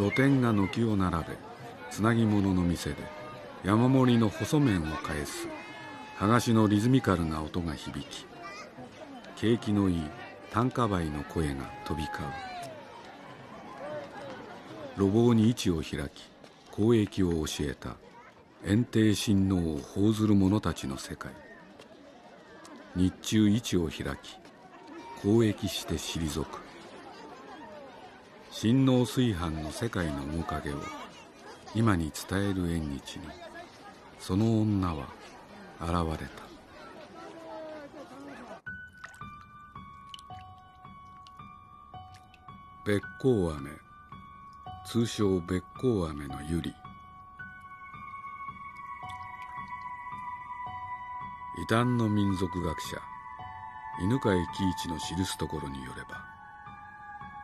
露店が軒を並べ、つなぎ物の店で山盛りの細麺を返す剥がしのリズミカルな音が響き、景気のいい短歌梅の声が飛び交う。路傍に市を開き交易を教えた炎帝親王を奉ずる者たちの世界。日中市を開き交易して退く。親王炊飯の世界の面影を今に伝える縁日に、その女は現れた。べっこう飴、通称べっこう飴の百合。異端の民族学者犬飼喜一の記すところによれば、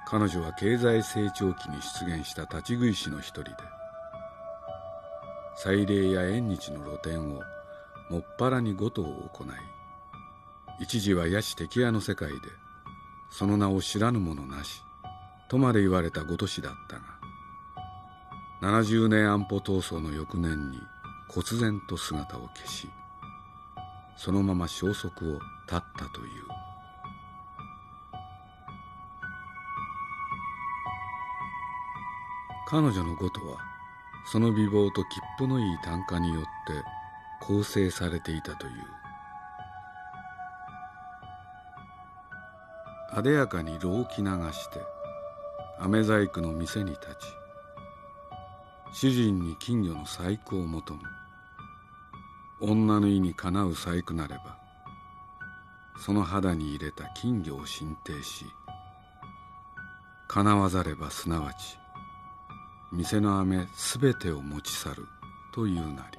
彼女は経済成長期に出現した立ち食い師の一人で、祭礼や縁日の露店をもっぱらにごとを行い、一時は野心敵屋の世界でその名を知らぬ者なしとまで言われたごとしだったが、70年安保闘争の翌年に忽然と姿を消し、そのまま消息を絶ったという。彼女のごとはその美貌と吉譜のいい短歌によって構成されていたという。あでやかに炉を着流して飴細工の店に立ち、主人に金魚の細工を求む。女の意にかなう細工なれば、その肌に入れた金魚を進呈し、かなわざればすなわち店の飴すべてを持ち去るというなり。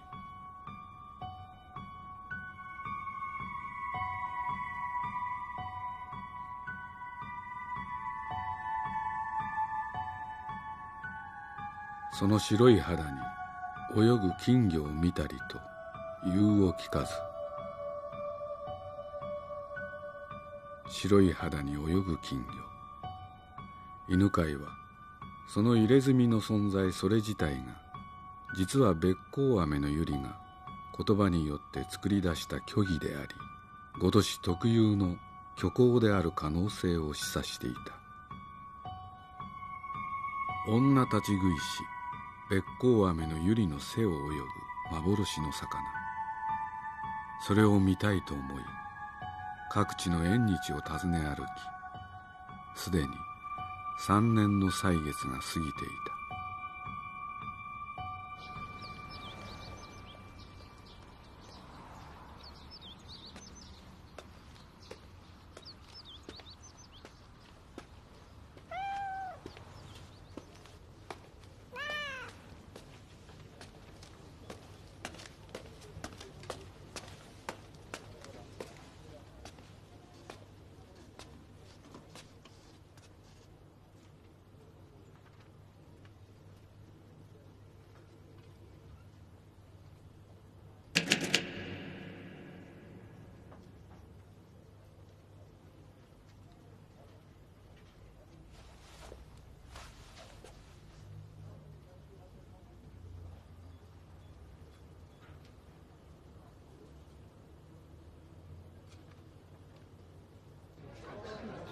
その白い肌に泳ぐ金魚を見たりと言うを聞かず、白い肌に泳ぐ金魚。犬飼はその入れ墨の存在それ自体が、実はべっ甲飴の百合が言葉によって作り出した虚偽であり、ごとし特有の虚構である可能性を示唆していた。女立ち食いしべっ甲飴の百合の背を泳ぐ幻の魚。それを見たいと思い、各地の縁日を訪ね歩き、すでに3年の歳月が過ぎていた。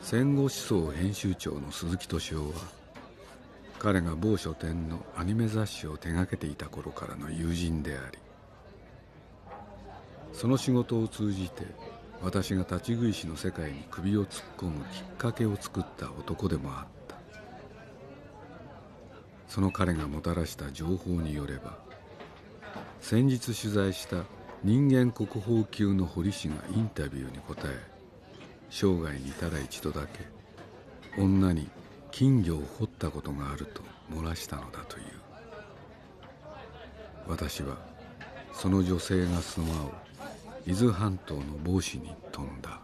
戦後思想編集長の鈴木敏夫は、彼が某書店のアニメ雑誌を手がけていた頃からの友人であり、その仕事を通じて私が立ち食い師の世界に首を突っ込むきっかけを作った男でもあった。その彼がもたらした情報によれば、先日取材した人間国宝級の彫り師がインタビューに答え、生涯にただ一度だけ女に金魚を彫ったことがあると漏らしたのだという。私はその女性が住まう伊豆半島の某市に飛んだ。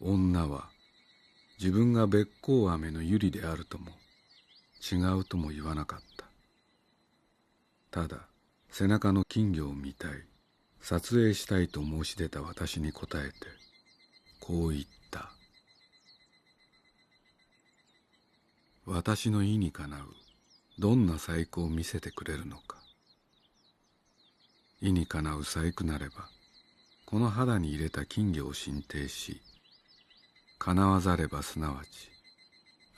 女は自分がべっ甲飴の百合であるとも違うとも言わなかった。ただ背中の金魚を見たい、撮影したいと申し出た私に答えてこう言った。私の意にかなうどんな細工を見せてくれるのか。意にかなう細工なればこの肌に入れた金魚を進呈し、かなわざればすなわち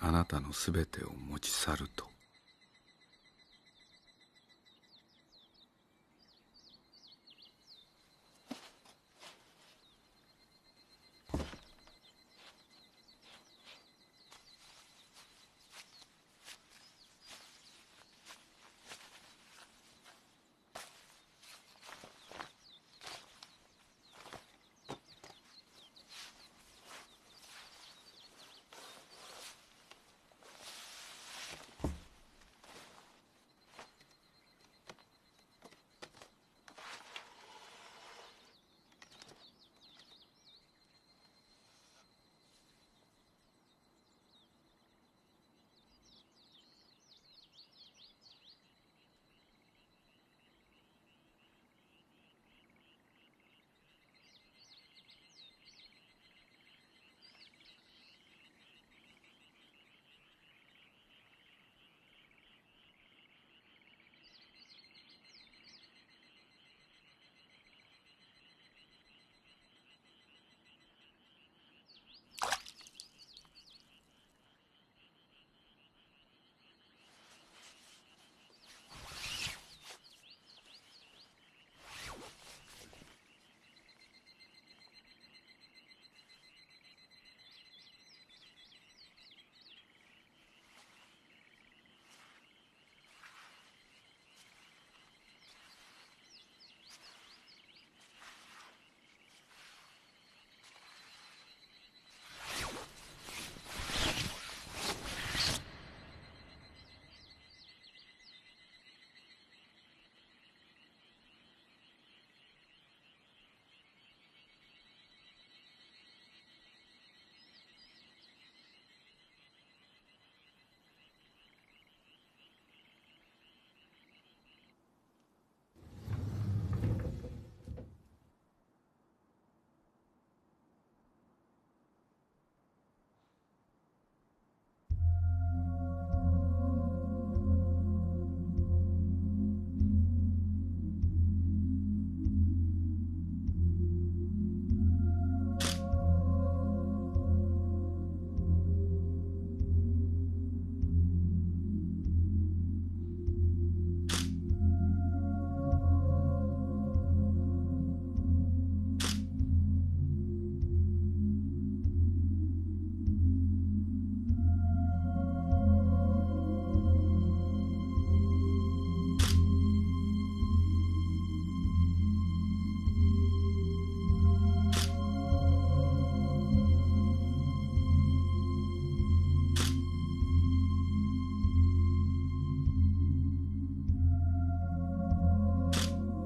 あなたのすべてを持ち去ると。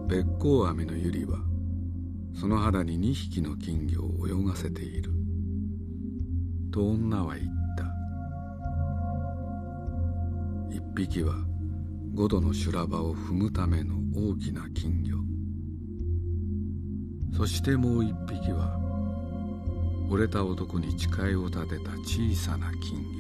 べっ甲飴の百合はその肌に2匹の金魚を泳がせていると女は言った。1匹は5度の修羅場を踏むための大きな金魚、そしてもう1匹は惚れた男に誓いを立てた小さな金魚。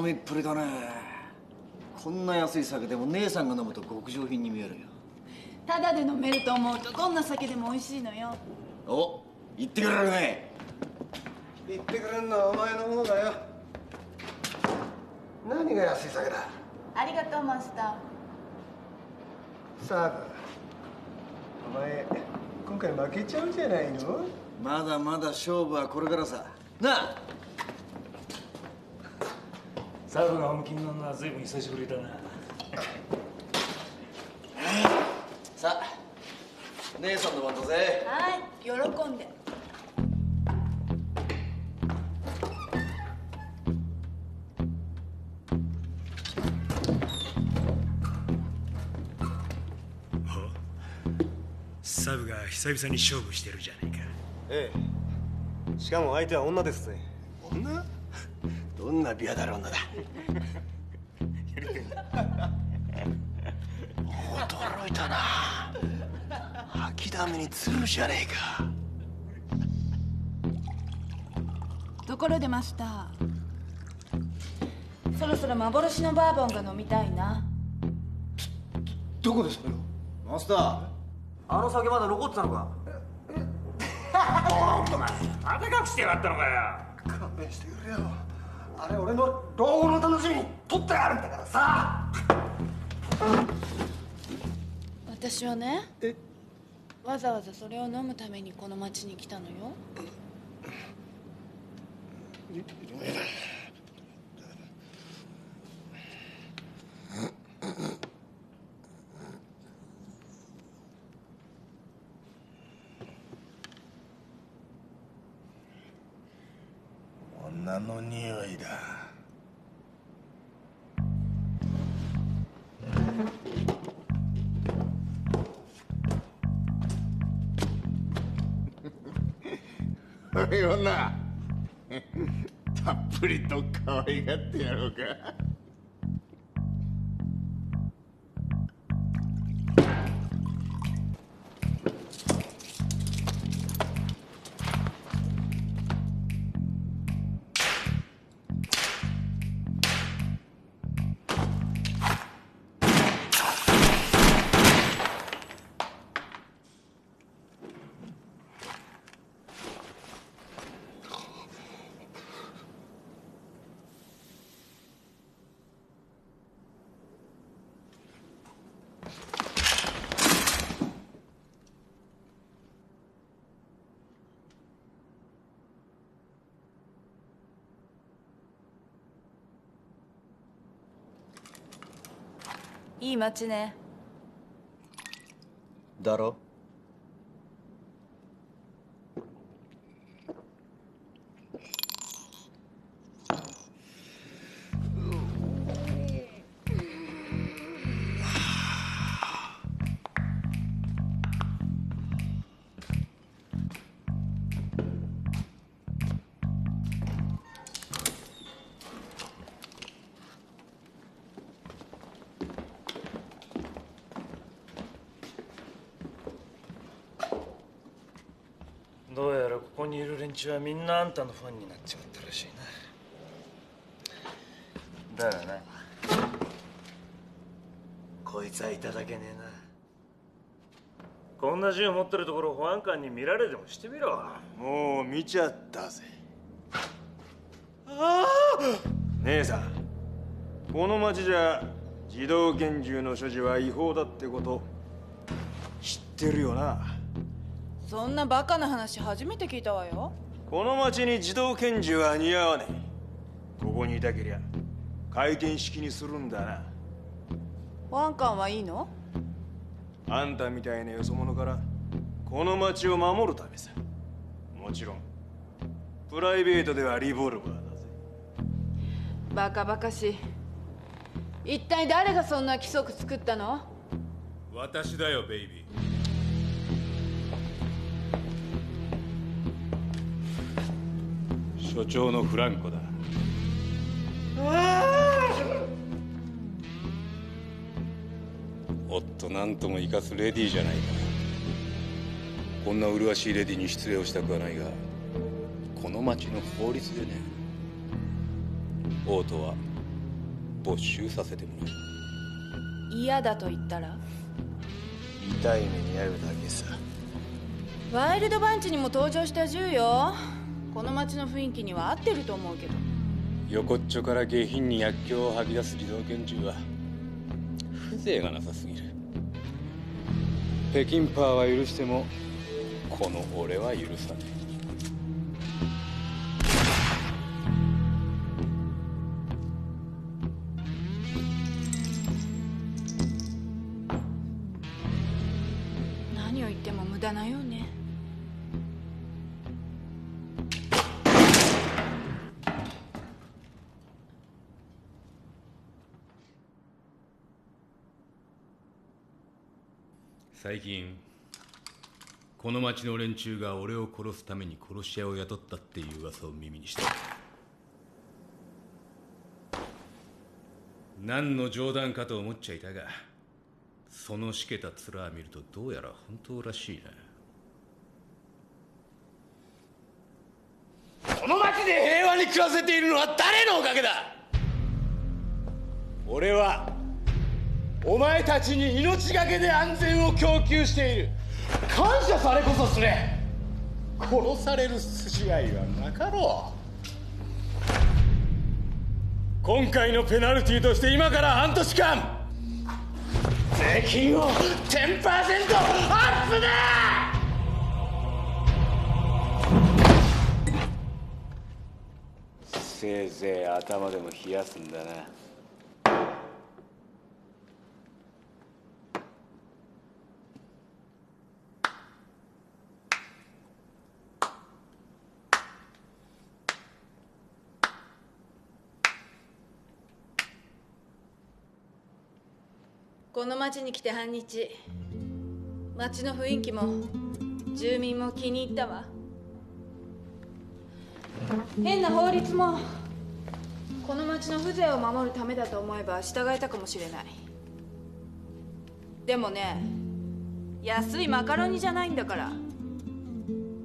みっぷりだね。こんな安い酒でも姉さんが飲むと極上品に見えるよ。ただで飲めると思うとどんな酒でも美味しいのよ。お、言ってくれるね。言ってくれんのはお前の方だよ。何が安い酒だ。ありがとうマスタサーブ、お前今回負けちゃうんじゃないの。まだまだ勝負はこれからさ。なあ。サーブが本気になるのは随分久しぶりだな。さあ、姉さんの番だぜ。ー。はい、喜んで。サブが久々に勝負してるじゃないか。ええ、しかも相手は女ですぜ。女？どんなビアだろう女だ。驚いたな。吐きだめに釣るじゃねえか。ところでマスター、そろそろ幻のバーボンが飲みたいな。どこでそれを。マスター、あの酒まだ残ってたのか。お前汗隠してやがったのかよ。勘弁してくれよ。あれ俺の老後の楽しみに取ってあるんだからさ。私はね、わざわざそれを飲むためにこの町に来たのよ。女の匂いだ。おい女、たっぷりと可愛がってやろうか。いい街ね。だろ。どうやらここにいる連中はみんなあんたのファンになっちまったらしいな。だよな。こいつはいただけねえな。こんな銃持ってるところ保安官に見られでもしてみろ。もう見ちゃったぜ。ああ、姉さん、この町じゃ自動拳銃の所持は違法だってこと知ってるよな。そんなバカな話初めて聞いたわよ。この町に自動拳銃は似合わねえ。ここにいたけりゃ回転式にするんだな。保安官はいいの？あんたみたいなよそ者からこの町を守るためさ。もちろんプライベートではリボルバーだぜ。バカバカしい。一体誰がそんな規則作ったの？私だよベイビー。所長のフランコだ。おっと、なんとも生かすレディーじゃないか。こんな麗しいレディーに失礼をしたくはないが、この町の法律でね。王都は没収させてもらう。嫌だと言ったら？痛い目に遭うだけさ。ワイルドバンチにも登場した銃よ。この街の雰囲気には合ってると思うけど。横っちょから下品に薬莢を吐き出す自動拳銃は風情がなさすぎる。北京パーは許してもこの俺は許さねえ。何を言っても無駄なようね。最近この町の連中が俺を殺すために殺し屋を雇ったっていう噂を耳にした。何の冗談かと思っちゃいたが、そのしけた面を見るとどうやら本当らしいな。この町で平和に暮らせているのは誰のおかげだ。俺はお前たちに命がけで安全を供給している。感謝されこそすれ。殺される筋合いはなかろう。今回のペナルティとして今から半年間税金を 10% アップだ。せいぜい頭でも冷やすんだな。この町に来て半日、町の雰囲気も住民も気に入ったわ。変な法律もこの町の風情を守るためだと思えば従えたかもしれない。でもね、安いマカロニじゃないんだから、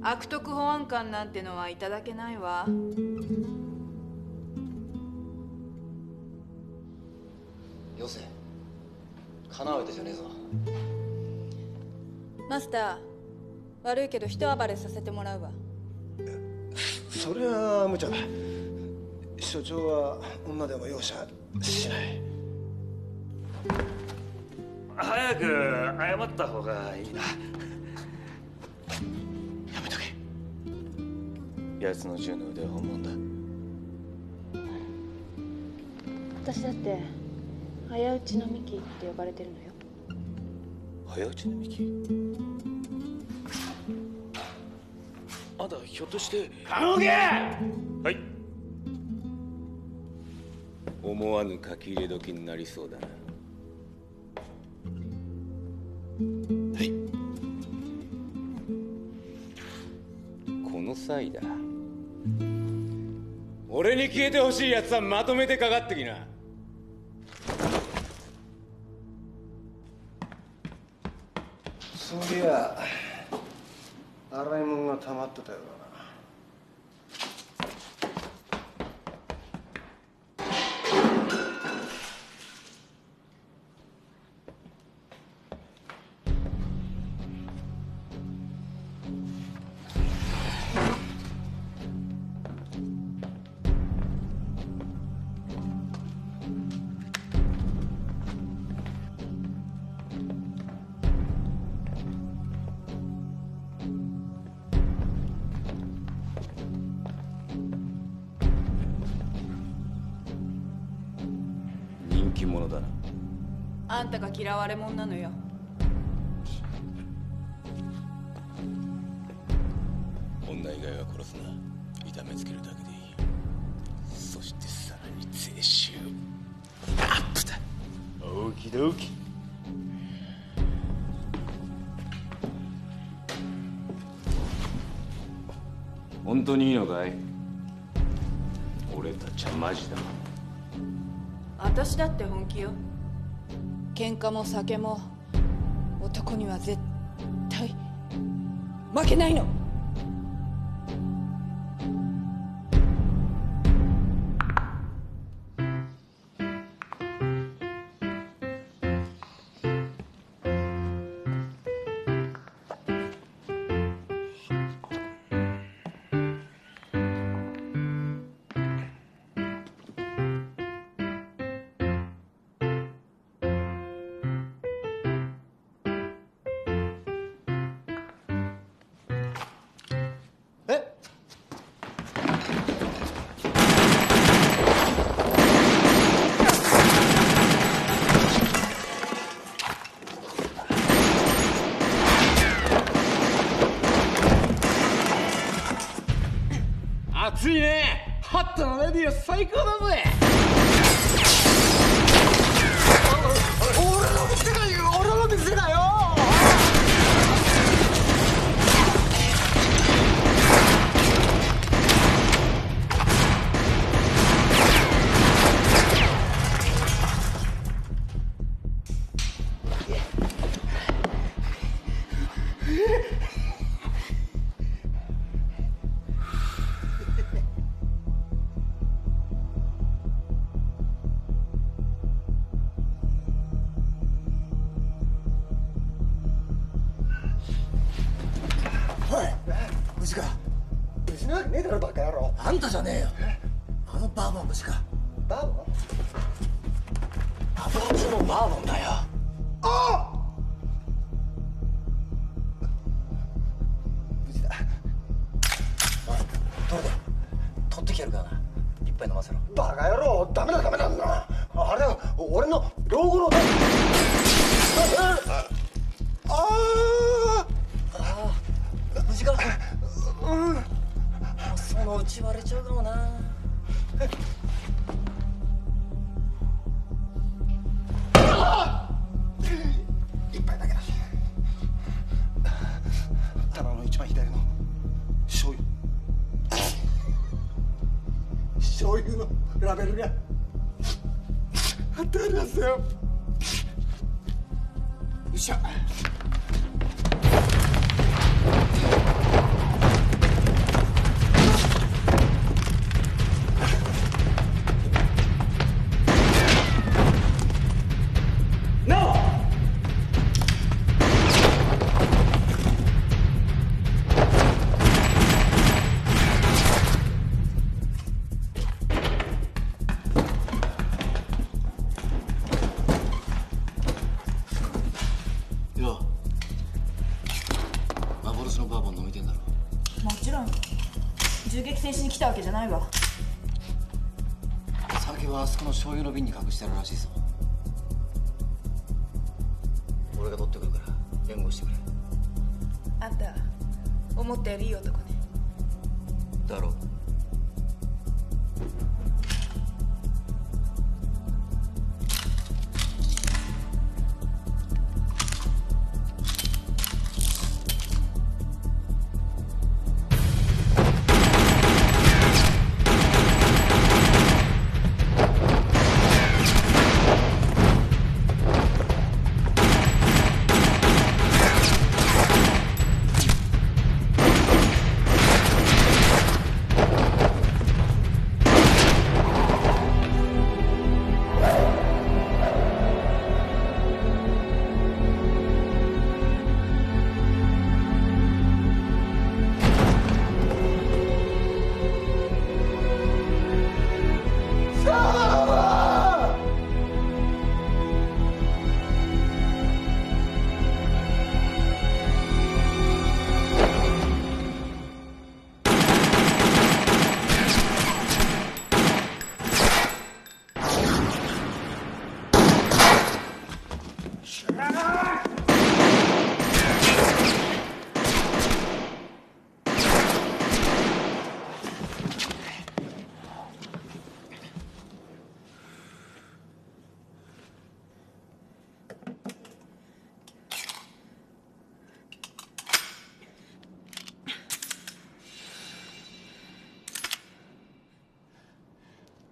悪徳保安官なんてのはいただけないわ。よせ、叶うわけじゃねえぞ。マスター、悪いけど一暴れさせてもらうわ。それは無茶だ。所長は女でも容赦しない。早く謝った方がいいな。やめとけ。奴の銃の腕は本物だ。私だって早打ちのミキって呼ばれてるのよ。早打ちのミキ？あんたひょっとして頼むけ。はい。思わぬ書き入れ時になりそうだな。はい。この際だ。俺に消えてほしいやつはまとめてかかってきな。そういや洗い物が溜まってたようだな。人気者だな。あんたが嫌われ者なのよ。女以外は殺すな。痛めつけるだけでいい。そしてさらに税収アップだ。オキドキ。本当にいいのかい？俺たちはマジだ。私だって本気よ。喧嘩も酒も男には絶対負けないの。ディア最高だぜ。俺の店だよ、俺の店だよ。虫か。虫なわけねえだろバカ野郎。あんたじゃねえよ。あのバーボン虫か。バーボン？アボンズのバーボンだよ。ああ！無事だ。おい、どれだ。取ってきやるからな。一杯飲ませろ。バカ野郎、ダメだダメだな。あれは俺の老後の。虫か。そのうち割れちゃうかもな。一杯だけだし。棚の一番左の醤油のラベルが貼ってありますよ。よいしょ。幻のバーボン飲みてんだろ。もちろん銃撃戦しに来たわけじゃないわ。酒はあそこの醤油の瓶に隠してあるらしいぞ。俺が取ってくるから弁護してくれ。あんた思ったよりいい男ね。だろう。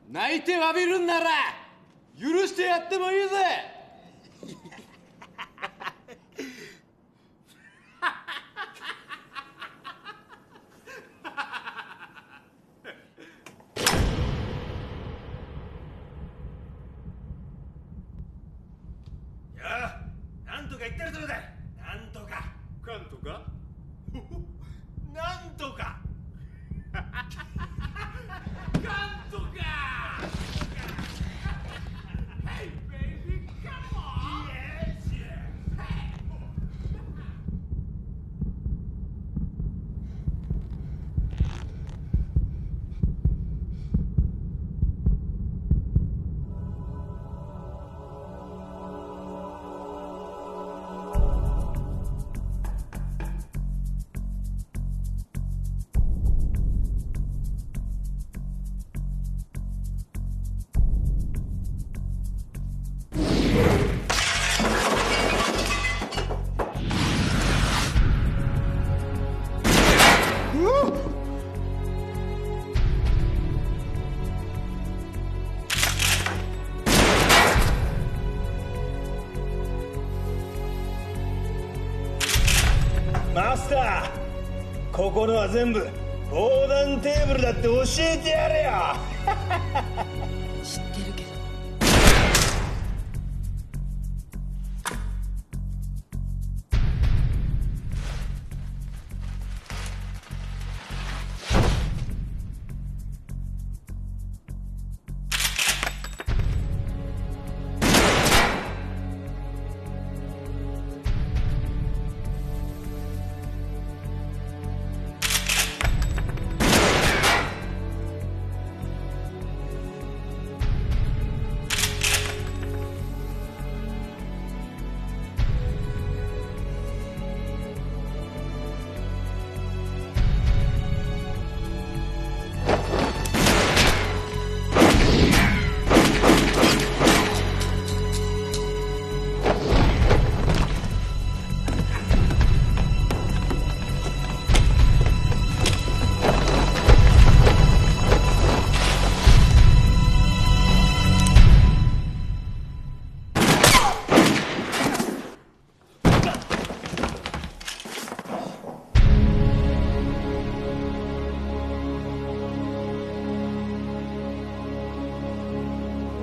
泣いて詫びるんなら許してやってもいいぜ。いや、なんとか言ってるとこだ。なんとか。なんとかなんとか。なんとか。Hey baby, come on. Yes, yes. Hey. 「マスター、ここのは全部防弾テーブルだって教えてやれよ。知ってるけど。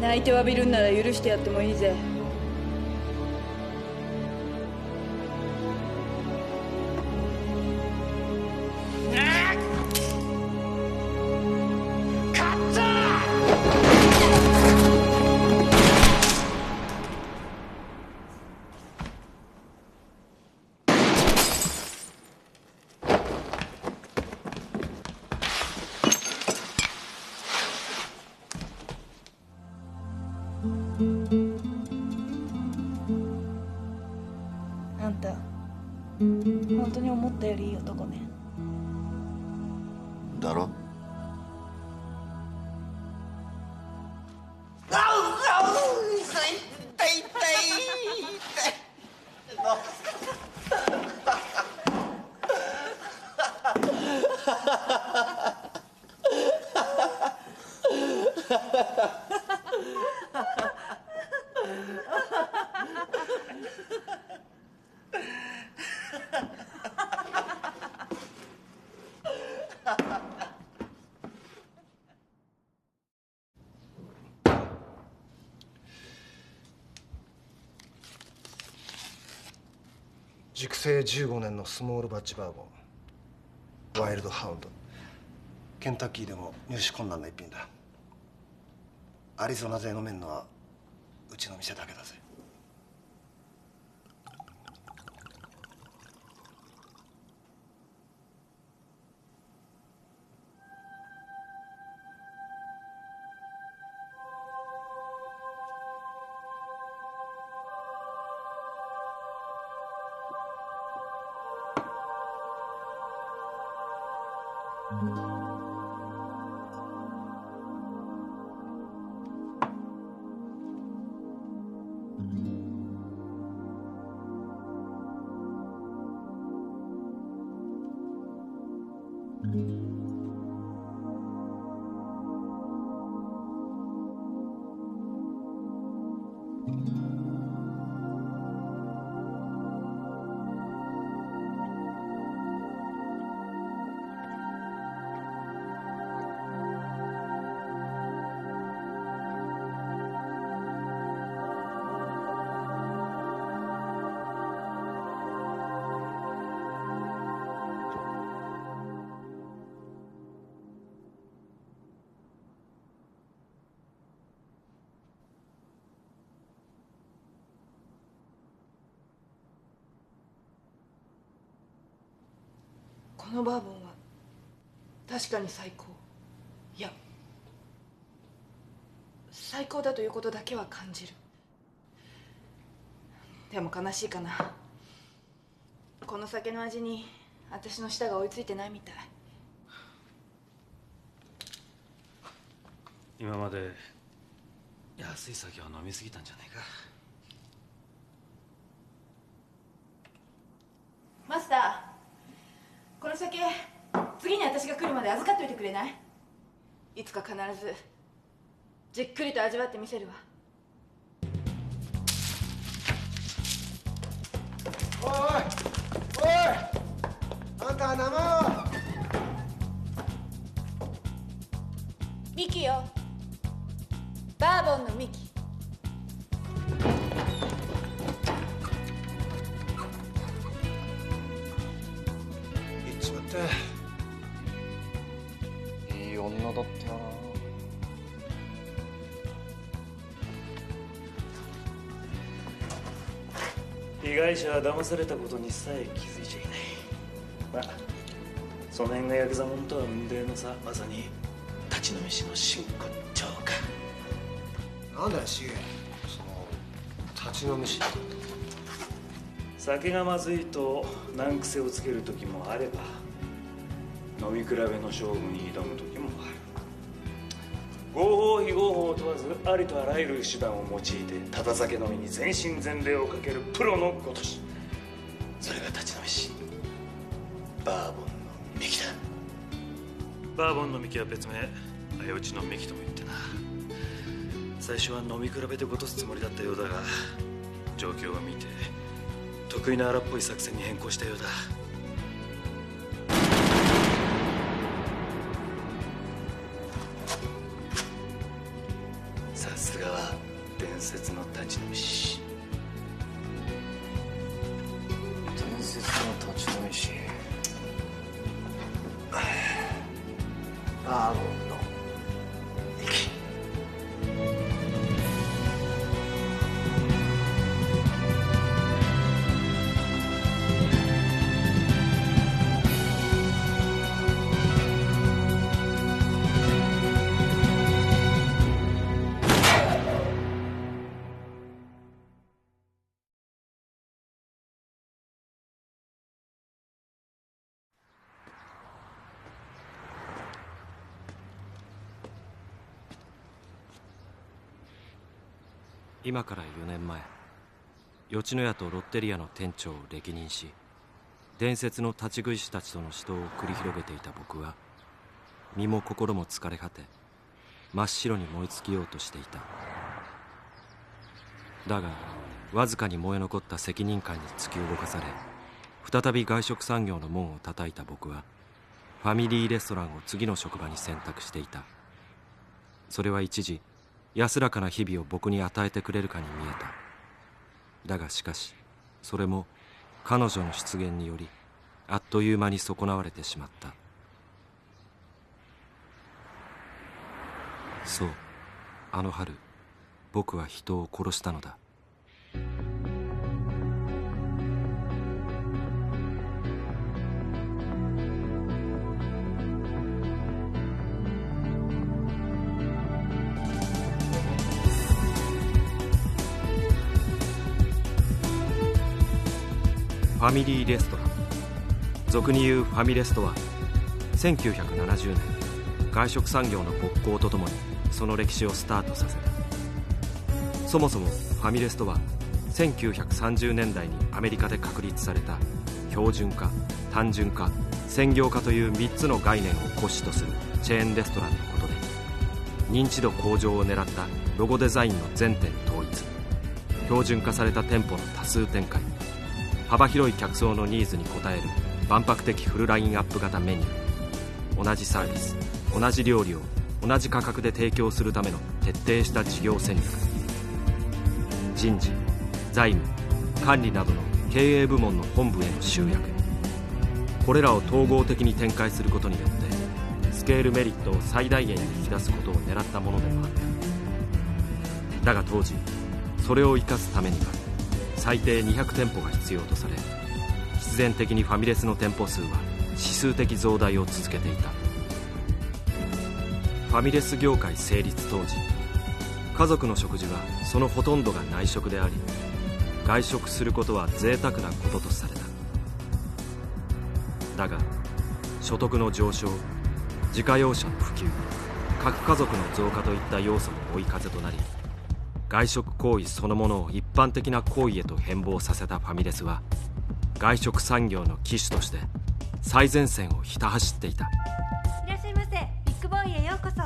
泣いて詫びるんなら許してやってもいいぜ。あんた本当に思ったよりいい男ね。だろ。熟成15年のスモールバッチバーボンワイルドハウンド。ケンタッキーでも入手困難な一品だ。アリゾナで飲めるのはうちの店だけだぜ。このバーボンは確かに最高。いや、最高だということだけは感じる。でも悲しいかな。この酒の味に私の舌が追いついてないみたい。今まで安い酒を飲みすぎたんじゃないか。マスター、この酒次に私が来るまで預かっといてくれない？いつか必ずじっくりと味わってみせるわ。おいおいおい、いい女だったよな。被害者は騙されたことにさえ気づいちゃいない。まあその辺がヤクザ者とは運命の差。まさに立ち飲み師の真骨頂か。なんだよシゲ、その立ち飲み師って。酒がまずいと難癖をつける時もあれば、飲み比べの勝負に挑む時もある。合法非合法を問わずありとあらゆる手段を用いてただ酒飲みに全身全霊をかけるプロのごとし、それが立ち飲み師バーボンのミキだ。バーボンのミキは別名相打ちのミキとも言ってな。最初は飲み比べてごとすつもりだったようだが、状況を見て得意な荒っぽい作戦に変更したようだ。さすがは伝説の立ち飲み師。伝説の立ち飲み師バーボンのミキ。今から4年前、吉野家とロッテリアの店長を歴任し、伝説の立ち食い師たちとの死闘を繰り広げていた僕は、身も心も疲れ果て、真っ白に燃え尽きようとしていた。だがわずかに燃え残った責任感に突き動かされ、再び外食産業の門を叩いた僕は、ファミリーレストランを次の職場に選択していた。それは一時安らかな日々を僕に与えてくれるかに見えた。だがしかし、それも彼女の出現によりあっという間に損なわれてしまった。そう、あの春、僕は人を殺したのだ。ファミリーレストラン、俗に言うファミレスとは、1970年外食産業の勃興とともにその歴史をスタートさせた。そもそもファミレスとは1930年代にアメリカで確立された標準化、単純化、専業化という3つの概念を骨子とするチェーンレストランのことで、認知度向上を狙ったロゴデザインの全店統一、標準化された店舗の多数展開、幅広い客層のニーズに応える万博的フルラインアップ型メニュー、同じサービス、同じ料理を同じ価格で提供するための徹底した事業戦略、人事、財務、管理などの経営部門の本部への集約、これらを統合的に展開することによってスケールメリットを最大限に引き出すことを狙ったものでもあった。だが当時、それを生かすためには最低200店舗が必要とされ、必然的にファミレスの店舗数は指数的増大を続けていた。ファミレス業界成立当時、家族の食事はそのほとんどが内食であり、外食することは贅沢なこととされた。だが所得の上昇、自家用車の普及、核家族の増加といった要素も追い風となり、外食行為そのものを一般的な行為へと変貌させたファミレスは、外食産業の旗手として最前線をひた走っていた。いらっしゃいませ、ビッグボーイへようこそ。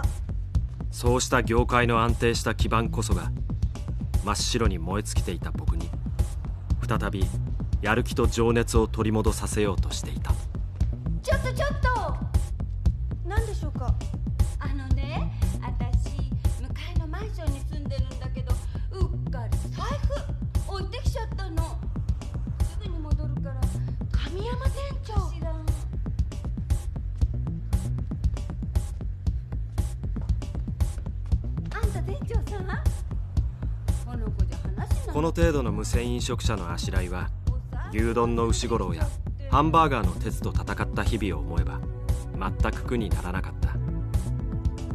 そうした業界の安定した基盤こそが、真っ白に燃え尽きていた僕に再びやる気と情熱を取り戻させようとしていた。ちょっと何でしょうか。私向かいのマンションに住んでるんだけど、うっかり財布置いてきちゃったの。すぐに戻るから。神山店長。この程度の無銭飲食者のあしらいは牛丼の牛五郎やハンバーガーの鉄と戦った日々を思えば全く苦にならなかった。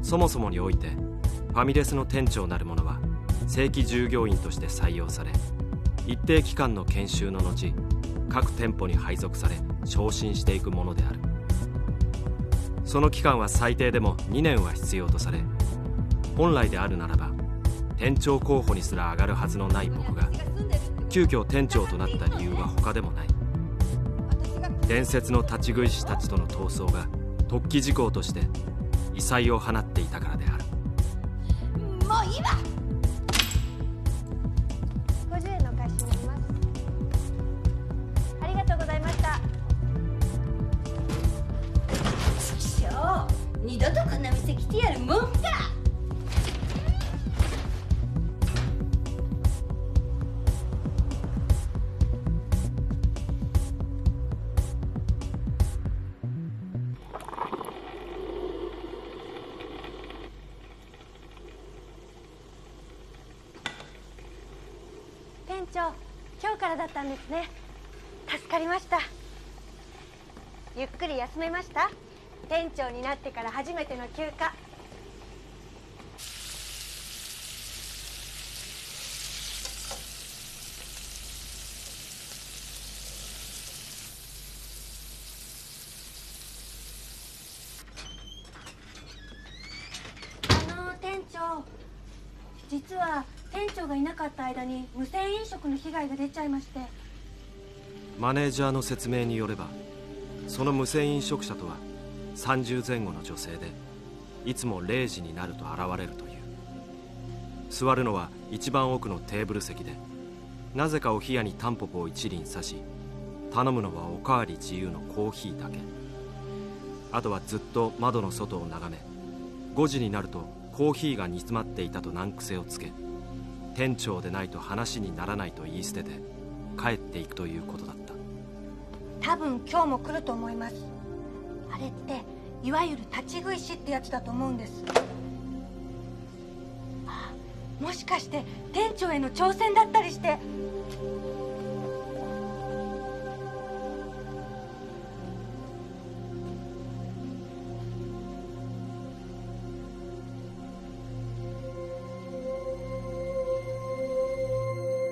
そもそもにおいてファミレスの店長なる者は正規従業員として採用され、一定期間の研修の後各店舗に配属され昇進していくものである。その期間は最低でも2年は必要とされ、本来であるならば店長候補にすら上がるはずのない僕が急遽店長となった理由は他でもない。伝説の立ち食い師たちとの闘争が突起事項として異彩を放っていたからである。もういいわ。50円のお返しになります。ありがとうございました。ちくしょう、二度とこんな店来てやるもんか。店長、今日からだったんですね。助かりました。ゆっくり休めました？店長になってから初めての休暇。店長、実は店長がいなかった間に無銭飲食の被害が出ちゃいまして。マネージャーの説明によれば、その無銭飲食者とは30前後の女性で、いつも0時になると現れるという。座るのは一番奥のテーブル席で、なぜかお冷やにタンポポを一輪刺し、頼むのはおかわり自由のコーヒーだけ。あとはずっと窓の外を眺め、5時になるとコーヒーが煮詰まっていたと難癖をつけ、店長でないと話にならないと言い捨てて帰っていくということだった。多分今日も来ると思います。あれっていわゆる立ち食い師ってやつだと思うんです。もしかして店長への挑戦だったりして。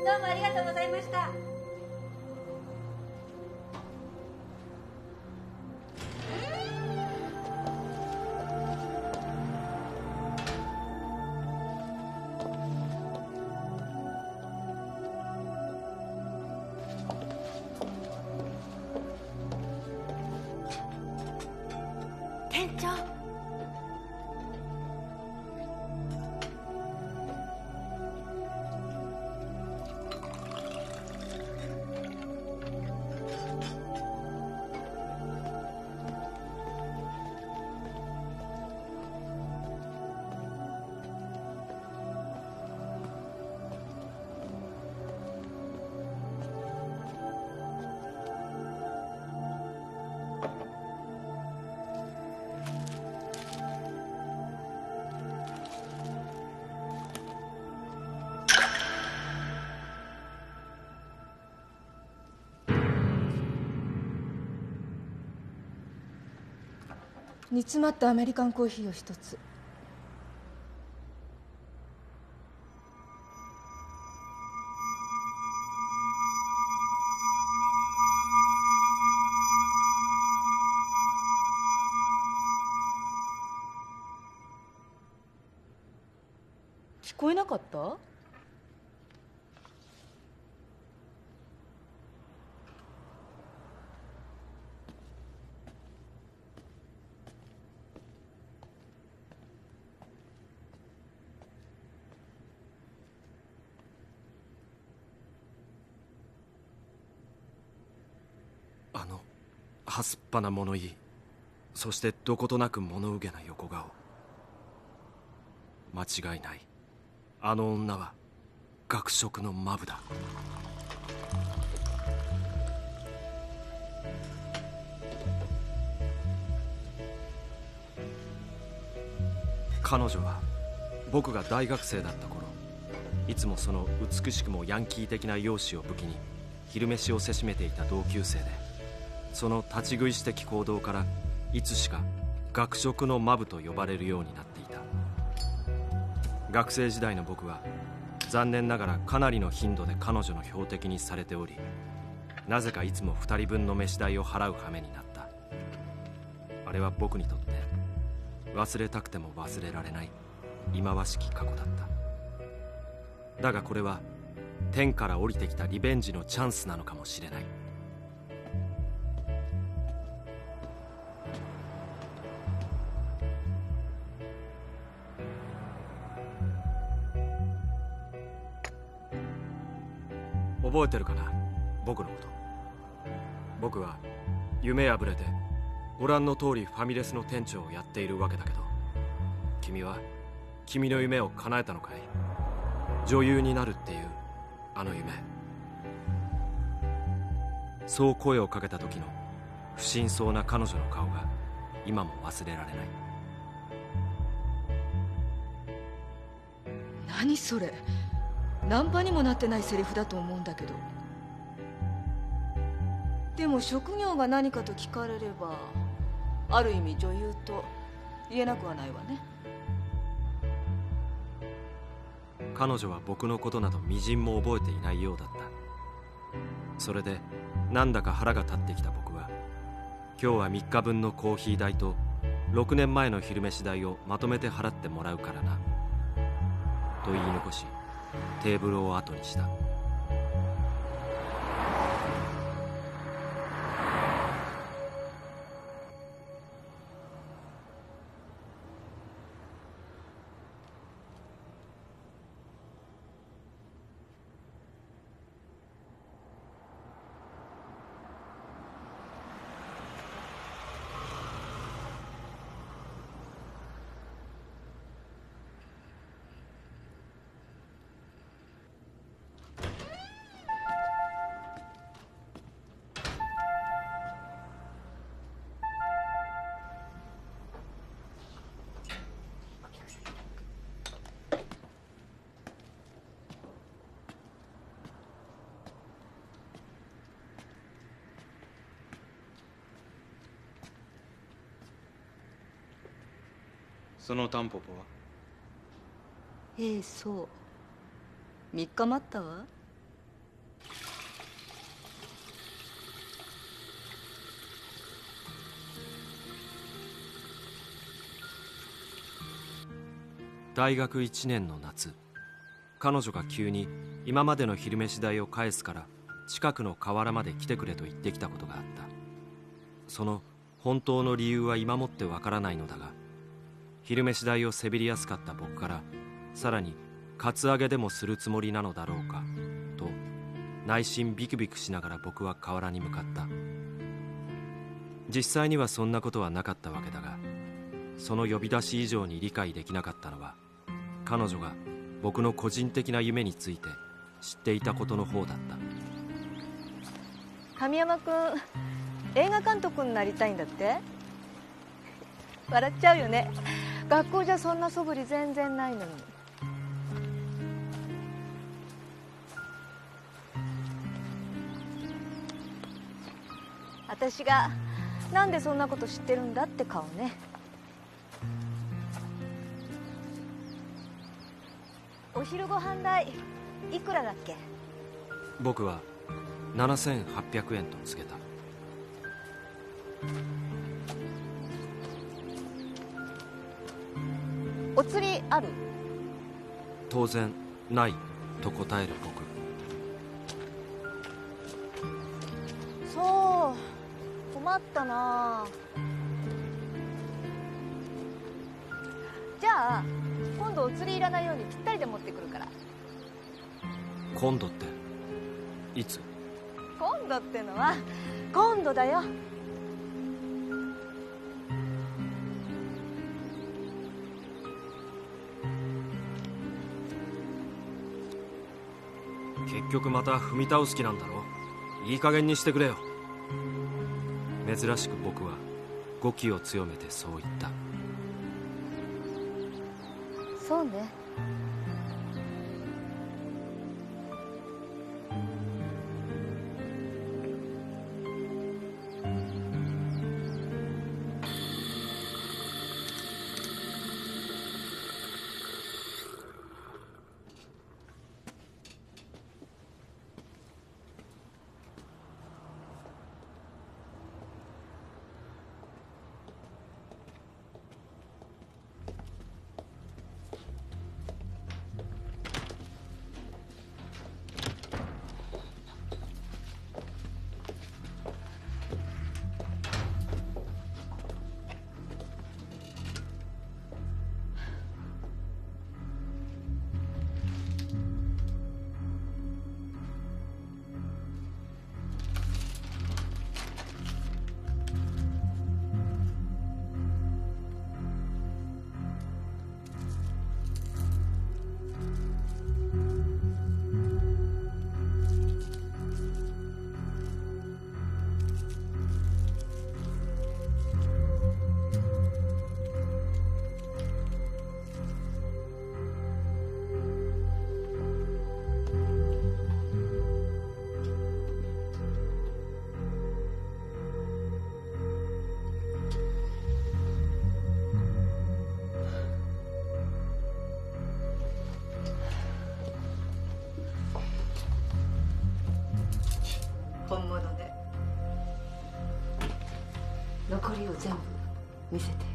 どうもありがとうございました。店長、煮詰まったアメリカンコーヒーを一つ。聞こえなかった？はすっぱな物言い、そしてどことなく物憂げな横顔。間違いない、あの女は学食のマブだ。彼女は僕が大学生だった頃、いつもその美しくもヤンキー的な容姿を武器に昼飯をせしめていた同級生で、その立ち食いしてき行動からいつしか学食のマブと呼ばれるようになっていた。学生時代の僕は残念ながらかなりの頻度で彼女の標的にされており、なぜかいつも2人分の飯代を払う羽目になった。あれは僕にとって忘れたくても忘れられない忌まわしき過去だった。だがこれは天から降りてきたリベンジのチャンスなのかもしれない。覚えてるかな、僕のこと。僕は夢破れてご覧の通りファミレスの店長をやっているわけだけど、君は君の夢を叶えたのかい？女優になるっていうあの夢。そう声をかけた時の不審そうな彼女の顔が今も忘れられない。何それ、ナンパにもなってないセリフだと思うんだけど。でも職業が何かと聞かれればある意味女優と言えなくはないわね。彼女は僕のことなどみじんも覚えていないようだった。それでなんだか腹が立ってきた僕は、今日は3日分のコーヒー代と6年前の昼飯代をまとめて払ってもらうからなと言い残し、テーブルを後にした。そのタンポポは？そう3日待ったわ。大学1年の夏、彼女が急に今までの昼飯代を返すから近くの河原まで来てくれと言ってきたことがあった。その本当の理由は今もってわからないのだが、昼飯代をせびりやすかった僕からさらにカツアゲでもするつもりなのだろうかと内心ビクビクしながら僕は河原に向かった。実際にはそんなことはなかったわけだが、その呼び出し以上に理解できなかったのは彼女が僕の個人的な夢について知っていたことの方だった。神山君、映画監督になりたいんだって？笑っちゃうよね。学校じゃそんな素振り全然ないのに。私がなんでそんなこと知ってるんだって顔ね。お昼ご飯代いくらだっけ？僕は7800円と告げた。お釣りある？当然ないと答える僕。そう困ったな。じゃあ今度お釣りいらないようにぴったりで持ってくるから。今度っていつ？今度ってのは今度だよ。結局また踏み倒す気なんだろ。いい加減にしてくれよ。珍しく僕は語気を強めてそう言った。そうね。本物で。残りを全部見せてよ。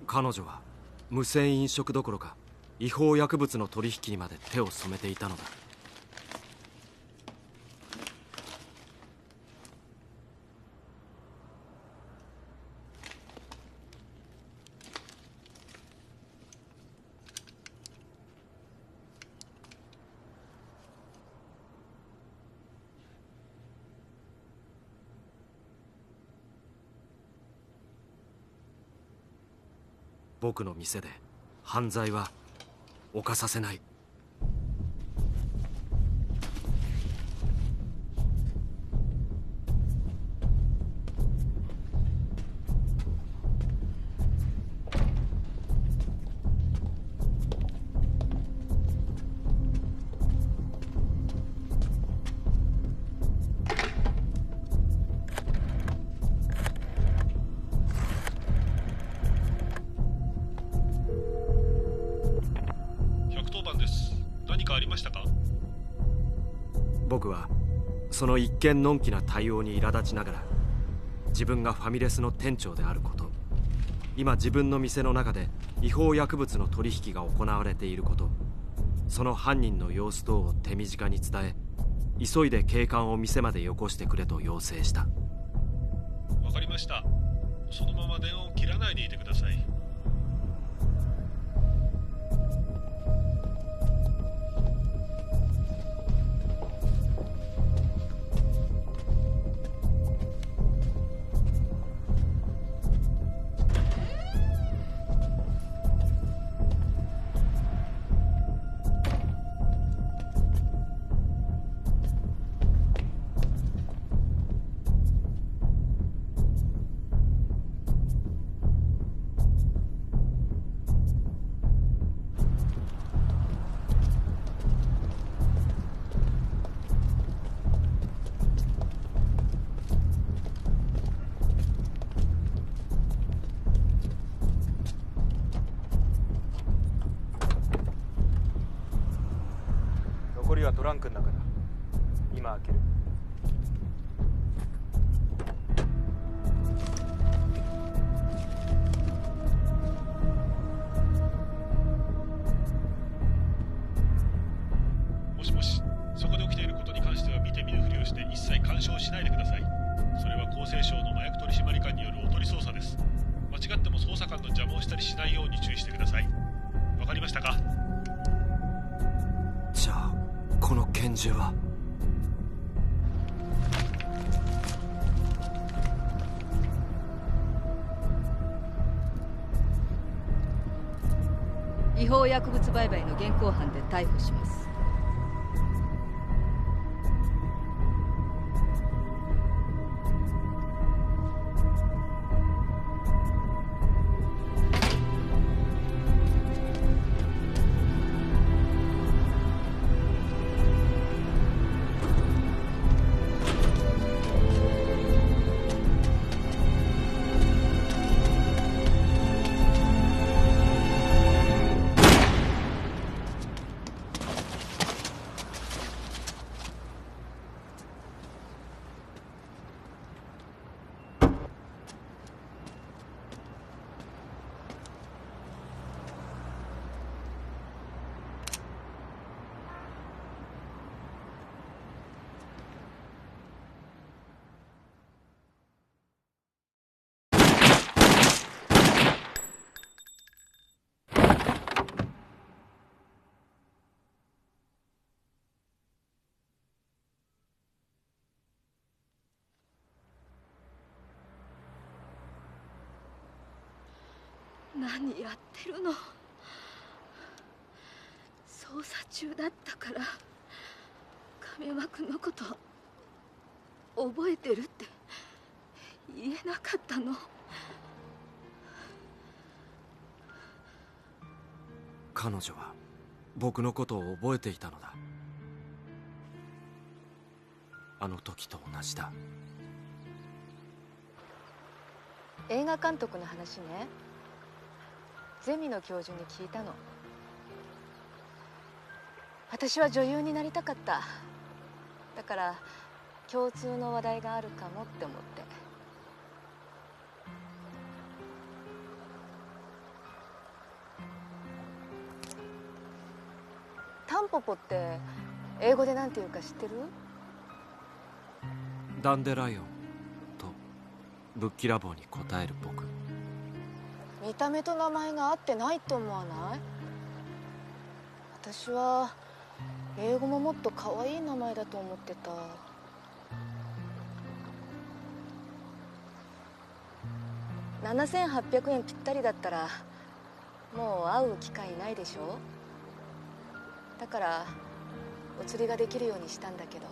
彼女は無銭飲食どころか違法薬物の取引にまで手を染めていたのだ。僕の店で犯罪は犯させない。僕はその一見のんきな対応に苛立ちながら、自分がファミレスの店長であること、今自分の店の中で違法薬物の取引が行われていること、その犯人の様子等を手短に伝え、急いで警官を店までよこしてくれと要請した。わかりました。そのまま電話を切らないでいてください。残りはトランクの中だ。今開ける。もしもし、そこで起きていることに関しては見て見ぬふりをして一切干渉しないでください。それは厚生省の麻薬取締官によるおとり捜査です。間違っても捜査官の邪魔をしたりしないように注意してください。わかりましたか？じゃあこの拳銃は。違法薬物売買の現行犯で逮捕します。何やってるの。捜査中だったから亀山君のこと覚えてるって言えなかったの。彼女は僕のことを覚えていたのだ。あの時と同じだ。映画監督の話ね、ゼミの教授に聞いたの。私は女優になりたかった。だから共通の話題があるかもって思って。タンポポって英語でなんていうか知ってる？ダンデライオンとぶっきらぼうに答える僕。見た目と名前が合ってないと思わない？私は英語ももっと可愛い名前だと思ってた。7800円ぴったりだったらもう会う機会ないでしょ。だからお釣りができるようにしたんだけど。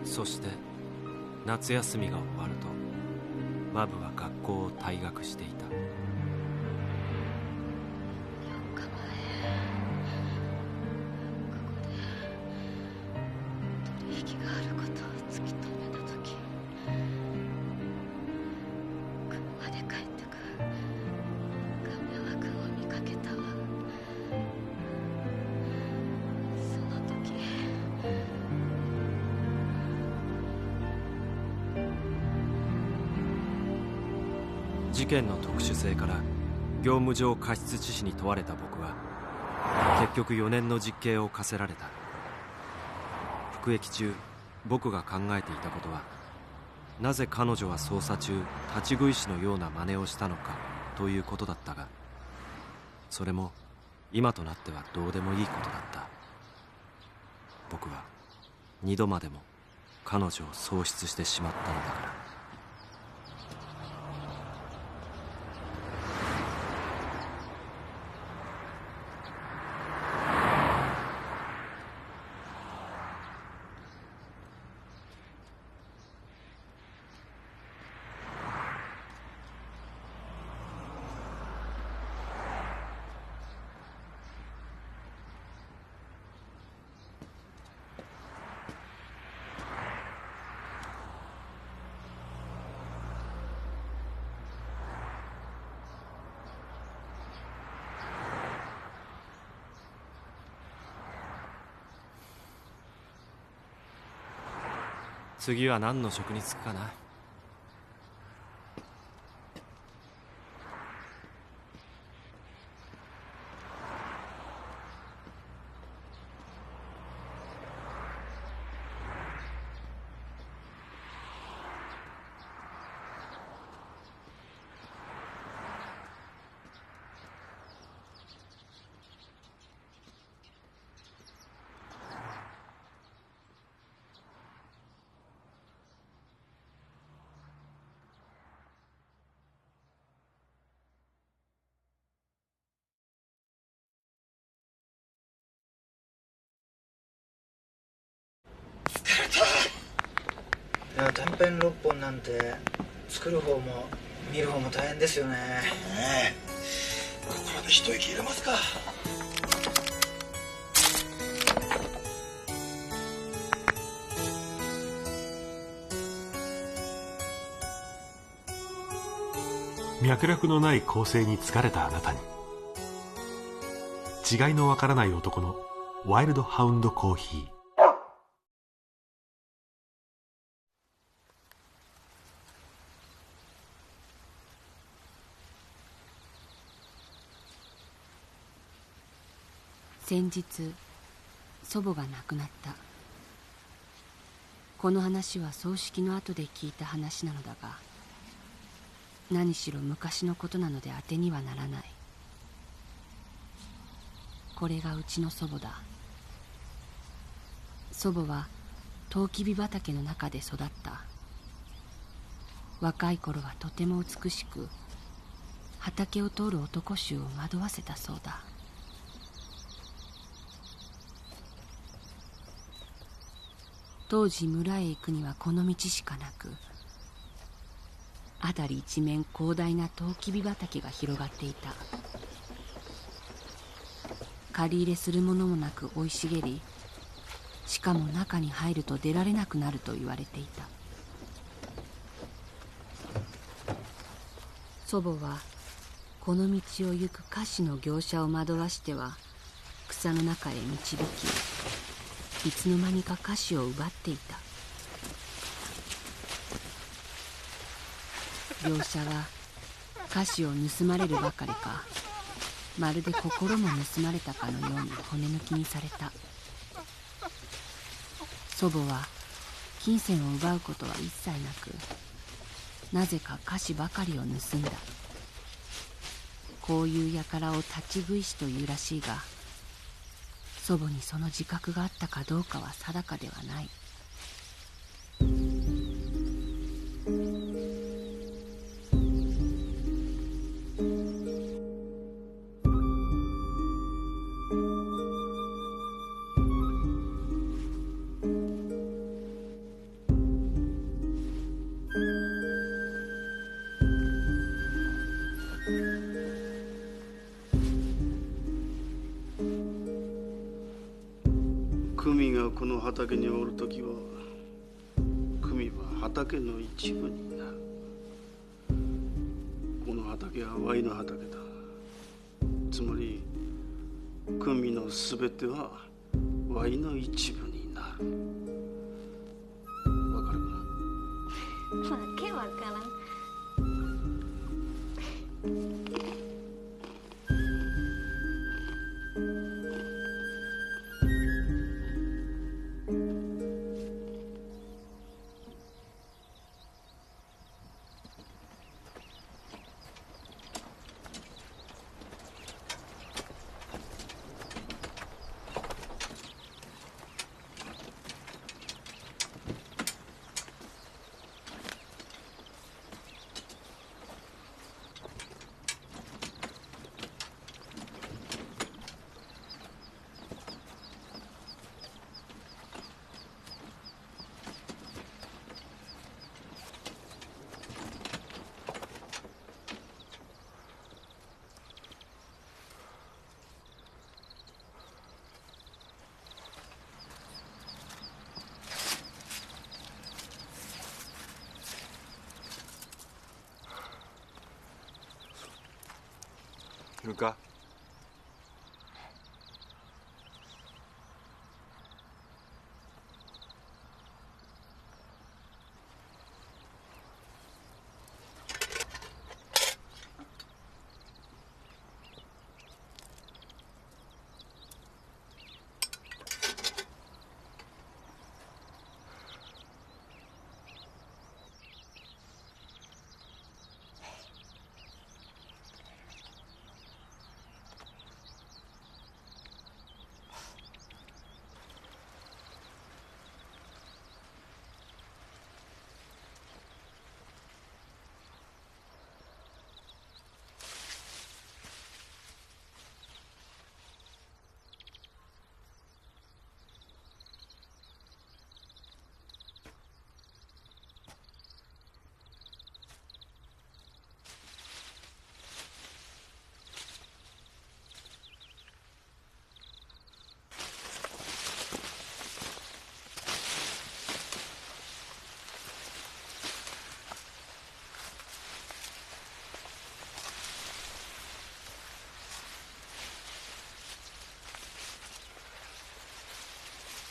そして夏休みが終わるとマブは学校を退学していた。取引があることを突き止めた時、車で帰ってく亀山君を見かけたわ。その時事件の特殊性から業務上過失致死に問われた僕は結局4年の実刑を課せられた。服役中僕が考えていたことは、なぜ彼女は捜査中立ち食い師のような真似をしたのかということだったが、それも今となってはどうでもいいことだった。僕は2度までも彼女を喪失してしまったのだから。次は何の職に就くかな。いや短編6本なんて作る方も見る方も大変ですよね。ここまで一息入れますか。脈絡のない構成に疲れたあなたに、違いのわからない男のワイルドハウンドコーヒー。先日祖母が亡くなった。この話は葬式の後で聞いた話なのだが、何しろ昔のことなので当てにはならない。これがうちの祖母だ。祖母はトウキビ畑の中で育った。若い頃はとても美しく、畑を通る男衆を惑わせたそうだ。当時村へ行くにはこの道しかなく、辺り一面広大なトウキビ畑が広がっていた。借り入れするものもなく生い茂り、しかも中に入ると出られなくなると言われていた。祖母はこの道を行く菓子の業者を惑わしては草の中へ導き、いつの間にか菓子を奪っていた。業者は菓子を盗まれるばかりか、まるで心も盗まれたかのように骨抜きにされた。祖母は金銭を奪うことは一切なく、なぜか菓子ばかりを盗んだ。こういう輩を立ち食い師というらしいが、祖母にその自覚があったかどうかは定かではない。久美がこの畑におるときは、久美は畑の一部になる。この畑はワイの畑だ。つまり久美のすべてはワイの一部になる。わかるか？わけわからん。るか？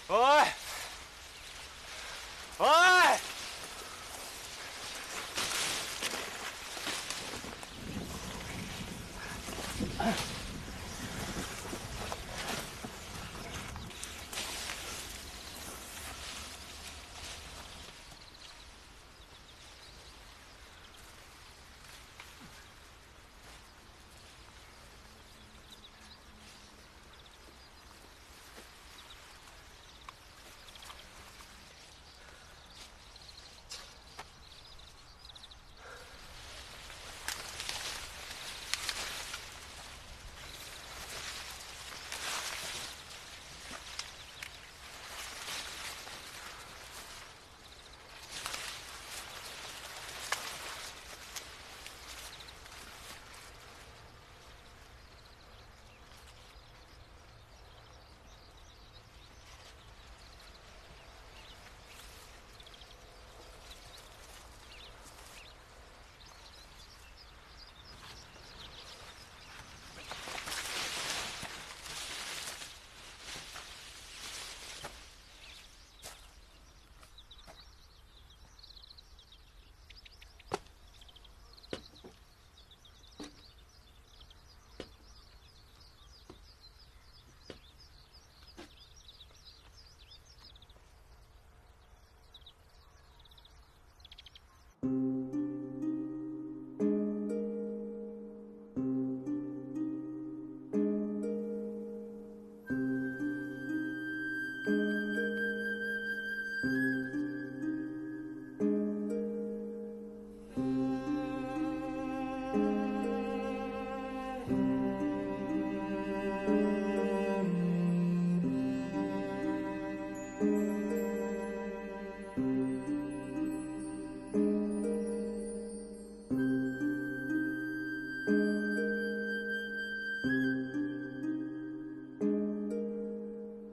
おいおい！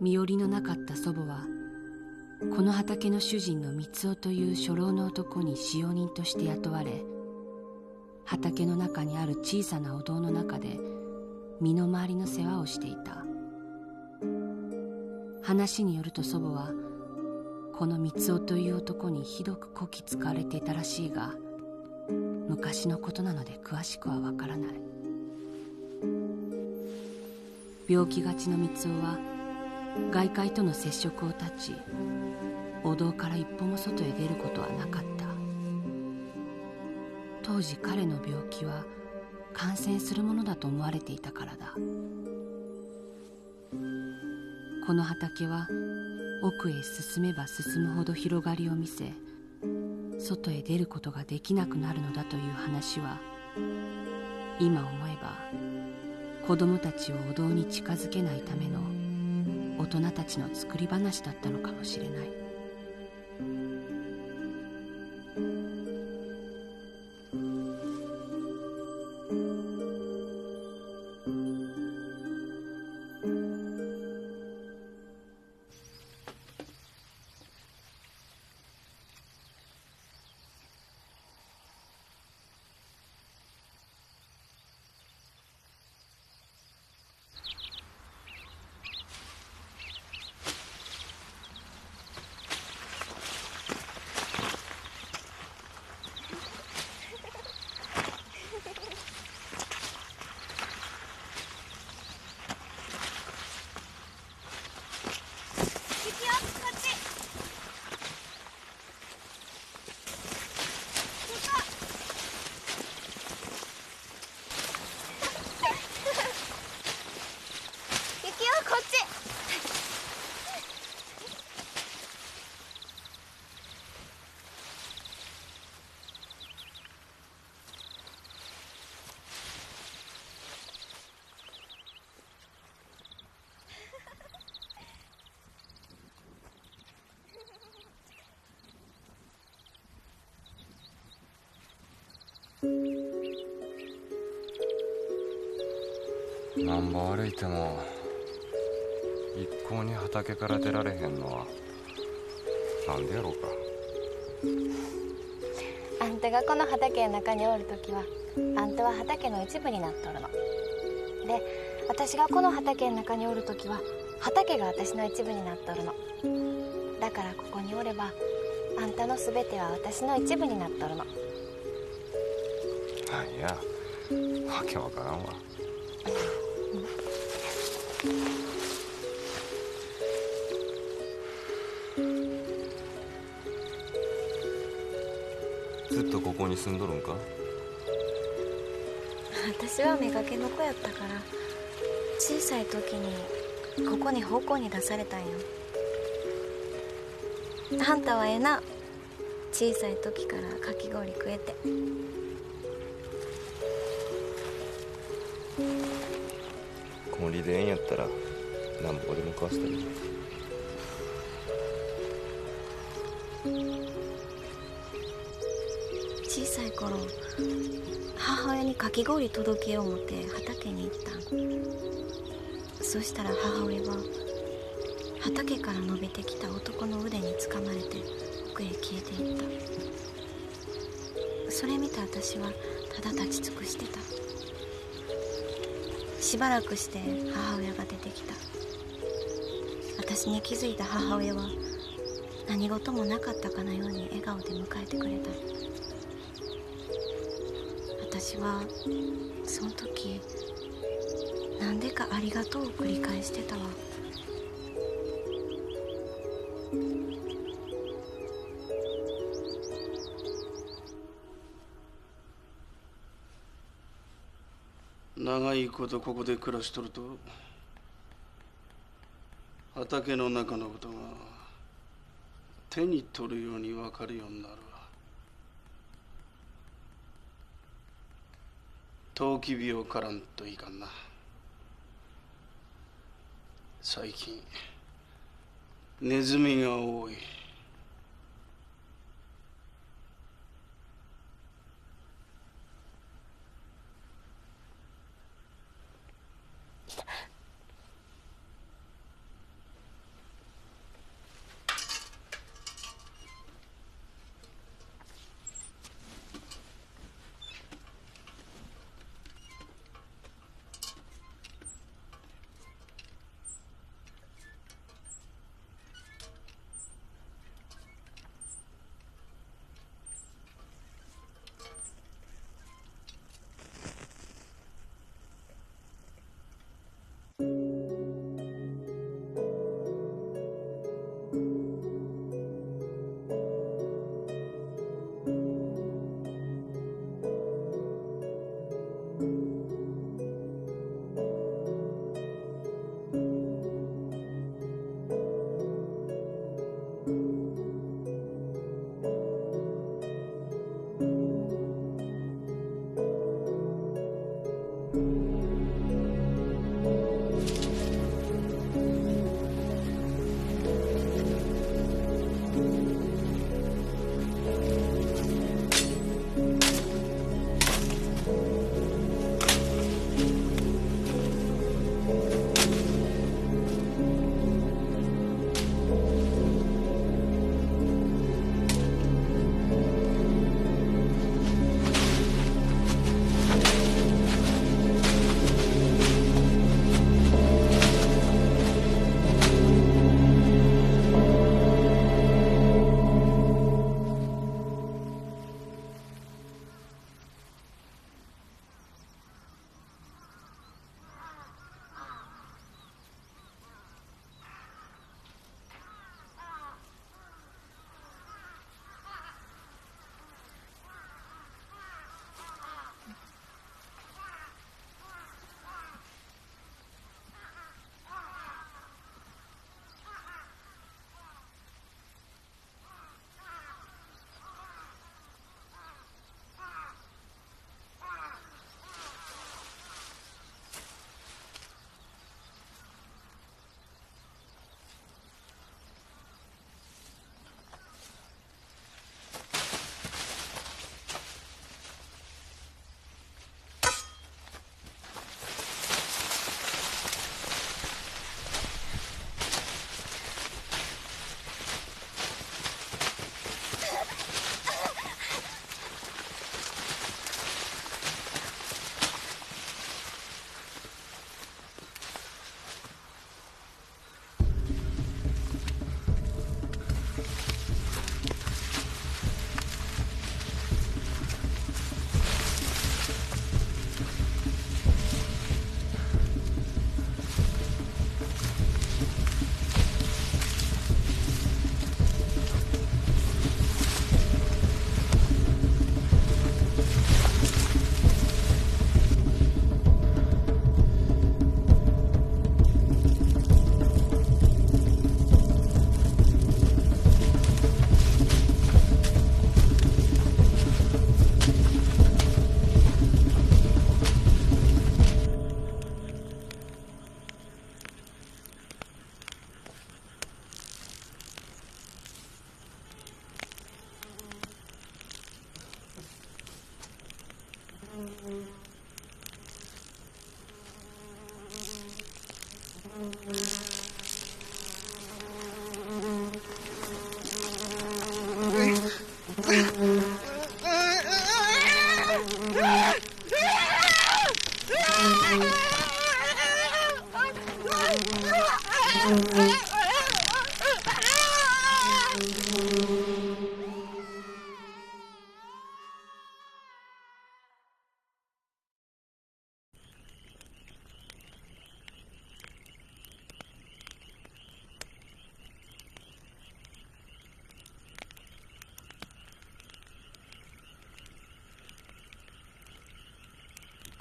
身寄りのなかった祖母はこの畑の主人の三夫という初老の男に使用人として雇われ、畑の中にある小さなお堂の中で身の回りの世話をしていた。話によると祖母はこの三夫という男にひどくこき使われていたらしいが、昔のことなので詳しくはわからない。病気がちの三夫は外界との接触を断ち、お堂から一歩も外へ出ることはなかった。当時彼の病気は感染するものだと思われていたからだ。この畑は奥へ進めば進むほど広がりを見せ、外へ出ることができなくなるのだという話は、今思えば子供たちをお堂に近づけないための大人たちの作り話だったのかもしれない。なんぼ歩いても一向に畑から出られへんのはなんでやろうか。あんたがこの畑の中におるときはあんたは畑の一部になっとるので、私がこの畑の中におるときは畑が私の一部になっとるの。だからここにおればあんたのすべては私の一部になっとるの。なんや、わけわからんわ。ずっとここに住んどるんか？私は妾の子やったから小さい時にここに奉公に出されたんよ。あんたはええな、小さい時からかき氷食えて。小売でええんやったらなんぼでも買わせたらいい。小さい頃母親にかき氷届けよう思って畑に行ったん。そしたら母親は畑から伸びてきた男の腕につかまれて奥へ消えていった。それ見た私はただ立ち尽くしてた。しばらくして母親が出てきた。私に気づいた母親は何事もなかったかのように笑顔で迎えてくれた。私はその時なんでかありがとうを繰り返してたわ。長いことここで暮らしとると畑の中のことが手に取るように分かるようになるわ。トウキビを狩らんといかんな。最近ネズミが多い。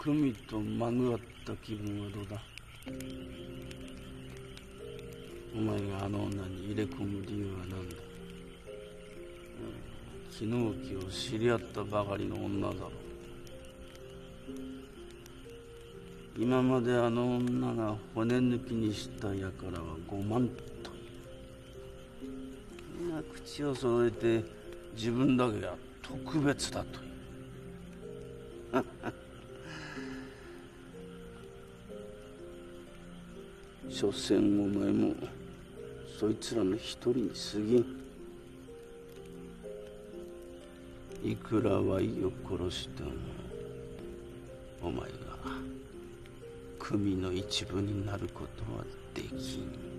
久美とまぐわった気分はどうだ？お前があの女に入れ込む理由は何だ？絹置を知り合ったばかりの女だろう。今まであの女が骨抜きにした輩は5万という。みんな口を揃えて自分だけが特別だという。所詮お前もそいつらの一人に過ぎん。いくらワイを殺してもお前が組の一部になることはできん。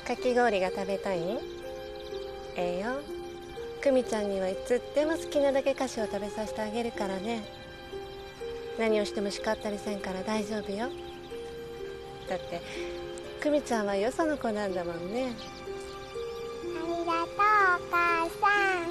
かき氷が食べたい？ええよ。久美ちゃんにはいつでも好きなだけ菓子を食べさせてあげるからね。何をしても叱ったりせんから大丈夫よ。だって久美ちゃんはよその子なんだもんね。ありがとうお母さん。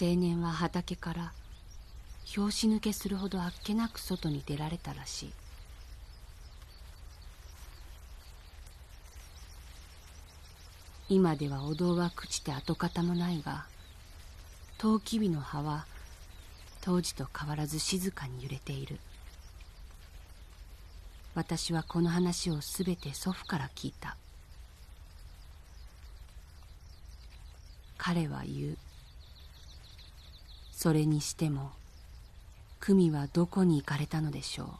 青年は畑から拍子抜けするほどあっけなく外に出られたらしい。今ではお堂は朽ちて跡形もないが、トウキビの葉は当時と変わらず静かに揺れている。私はこの話をすべて祖父から聞いた。彼は言う。それにしても久美はどこに行かれたのでしょ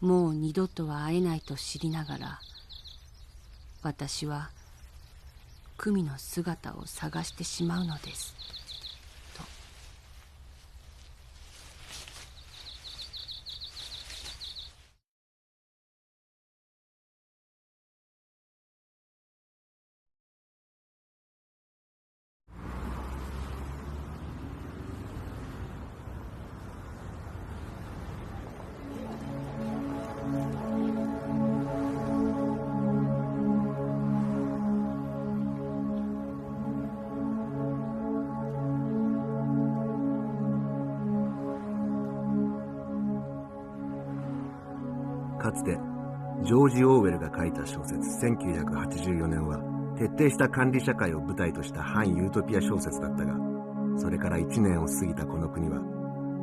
う。もう二度とは会えないと知りながら、私は久美の姿を探してしまうのですと。かつてジョージ・オーウェルが書いた小説1984年は徹底した管理社会を舞台とした反ユートピア小説だったが、それから1年を過ぎたこの国は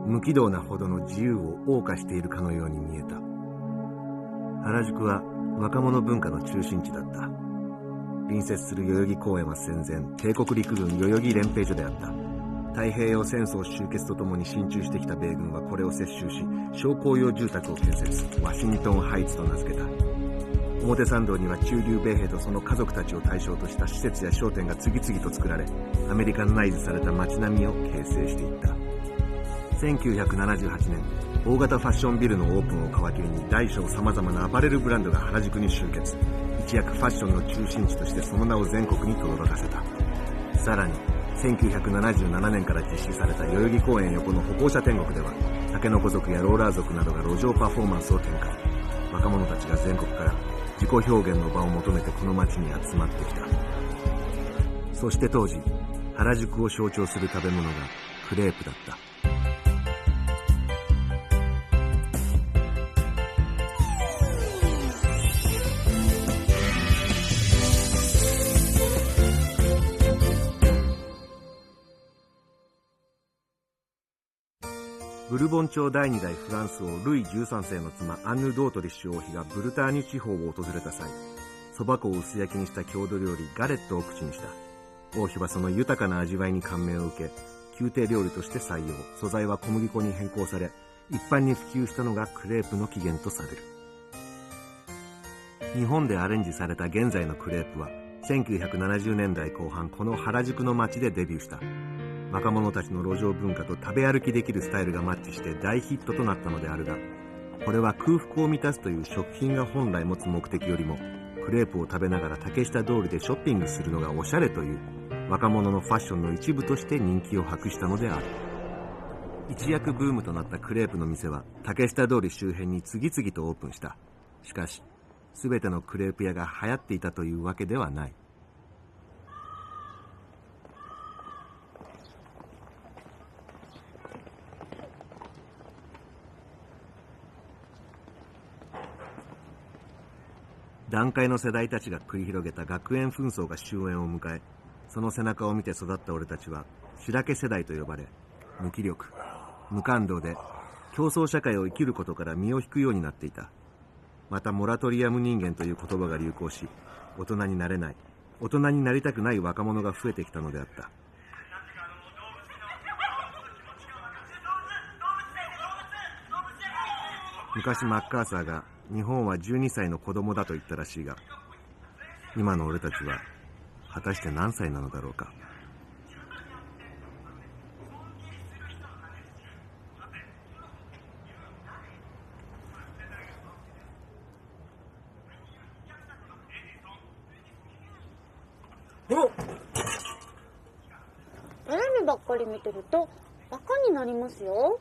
無軌道なほどの自由を謳歌しているかのように見えた。原宿は若者文化の中心地だった。隣接する代々木公園は戦前帝国陸軍代々木練兵所であった。太平洋戦争終結とともに進駐してきた米軍はこれを接収し、小公用住宅を建設、ワシントンハイツと名付けた。表参道には中流米兵とその家族たちを対象とした施設や商店が次々と作られ、アメリカンナイズされた街並みを形成していった。1978年、大型ファッションビルのオープンを皮切りに大小様々なアパレルブランドが原宿に集結。一躍ファッションの中心地としてその名を全国に轟かせた。さらに1977年から実施された代々木公園横の歩行者天国では、竹の子族やローラー族などが路上パフォーマンスを展開。若者たちが全国から自己表現の場を求めてこの街に集まってきた。そして当時、原宿を象徴する食べ物がクレープだった。ブルボン朝第2代フランス王ルイ13世の妻アンヌ・ドートリッシュ王妃がブルターニュ地方を訪れた際、そば粉を薄焼きにした郷土料理ガレットを口にした。王妃はその豊かな味わいに感銘を受け、宮廷料理として採用、素材は小麦粉に変更され、一般に普及したのがクレープの起源とされる。日本でアレンジされた現在のクレープは1970年代後半、この原宿の街でデビューした。若者たちの路上文化と食べ歩きできるスタイルがマッチして大ヒットとなったのであるが、これは空腹を満たすという食品が本来持つ目的よりも、クレープを食べながら竹下通りでショッピングするのがおしゃれという若者のファッションの一部として人気を博したのである。一躍ブームとなったクレープの店は竹下通り周辺に次々とオープンした。しかし、全てのクレープ屋が流行っていたというわけではない。団塊の世代たちが繰り広げた学園紛争が終焉を迎え、その背中を見て育った俺たちは白毛世代と呼ばれ、無気力、無感動で競争社会を生きることから身を引くようになっていた。またモラトリアム人間という言葉が流行し、大人になれない、大人になりたくない若者が増えてきたのであった。昔マッカーサーが日本は12歳の子供だと言ったらしいが、今の俺たちは果たして何歳なのだろうか。でもテレビばっかり見てるとバカになりますよ。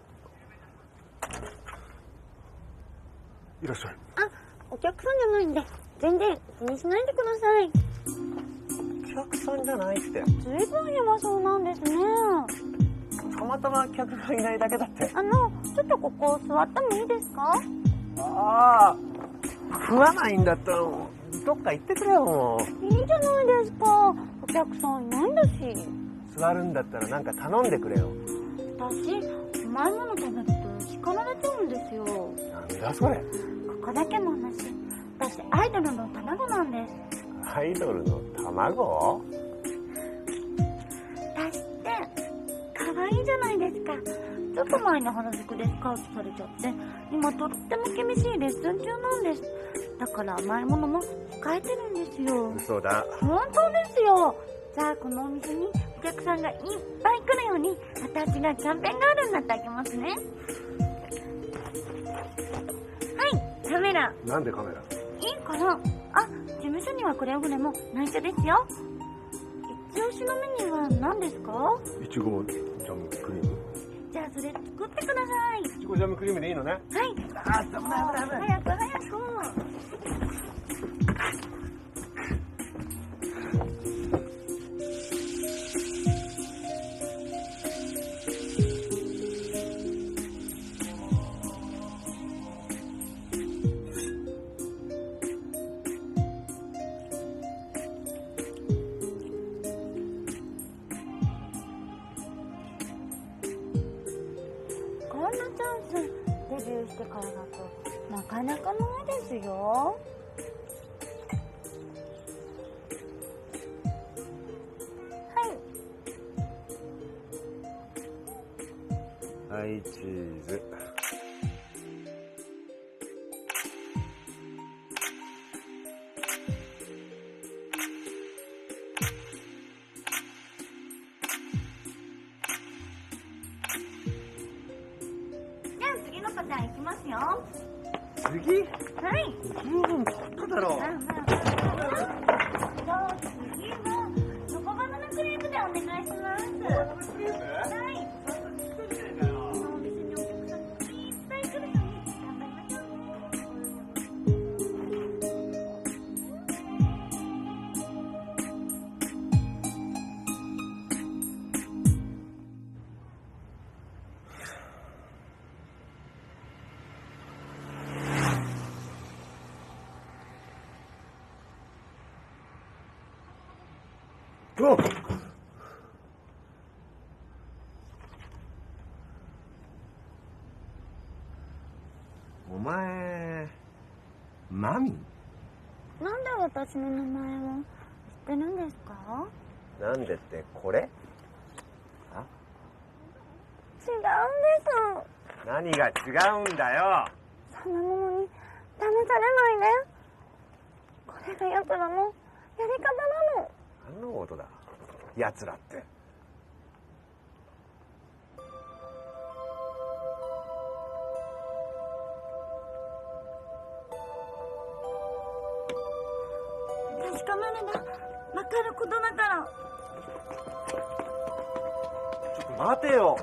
いらっしゃい。あ、お客さんじゃないんで全然気にしないでください。お客さんじゃないって。ずいぶんやばそうなんですね。たまたま客がいないだけだって。ちょっとここ座ってもいいですか？ああ、食わないんだったらどっか行ってくれよ。もういいじゃないですか、お客さんいないんだし。座るんだったらなんか頼んでくれよ。私甘いもの食べると叱られちゃうんですよ。なんだそれ。ここだけの話、私アイドルの卵なんです。アイドルの卵？私って可愛いじゃないですか。ちょっと前に原宿でスカウトされちゃって、今とっても厳しいレッスン中なんです。だから甘いものも控えてるんですよ。嘘だ。本当ですよ。じゃあこのお店にお客さんがいっぱい来るように私がキャンペーンガールになってあげますね。はい、カメラ。なんでカメラ？いいから。あ、事務所にはくれぐれも内緒ですよ。一押しのメニューは何ですか？いちごジャムクリーム。じゃあそれ作ってください。いちごジャムクリームでいいのね。はい。あ、危ない危ない危ない。早く早く。してからだとなかなかないですよ。はい。はいチーズ。じゃあ次のパターンいきますよ。次？はい。十分取っただろう。じゃあ次は横バナナクレープでお願いします。はい。お店にお客さんがいっぱい来るように頑張りましょうおっ、お前マミ？なんで私の名前を知ってるんですか？なんでってこれ？あ？違うんです。何が違うんだよ。そんなものに騙されないで。これが奴らのやり方なの。何のことだ奴らって。確かめれば分かることだから。ちょっと待てよ。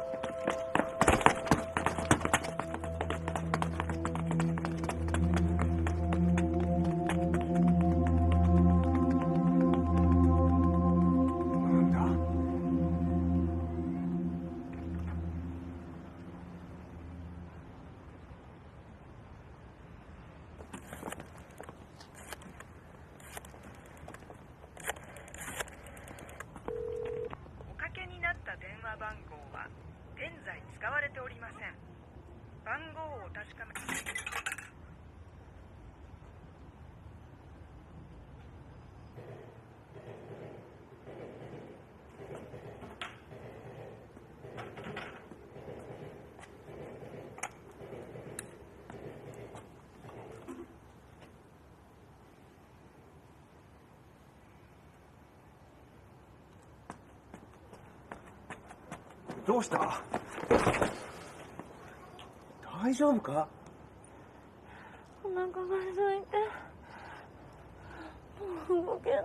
番号は現在使われておりません。番号を確かめ。どうした？大丈夫か？お腹が空いてもう動けない。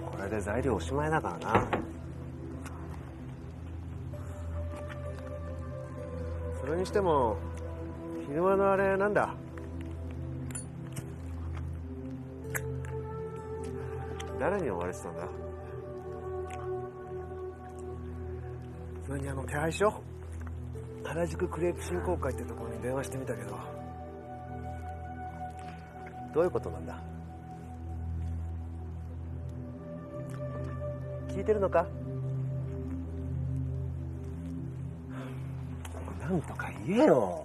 これで材料おしまいだからな。それにしても昼間のあれなんだ？誰に追われてたんだ？それに手配書？原宿クレープ振興会ってところに電話してみたけど、どういうことなんだ？聞いてるのか？なんとか言えよ。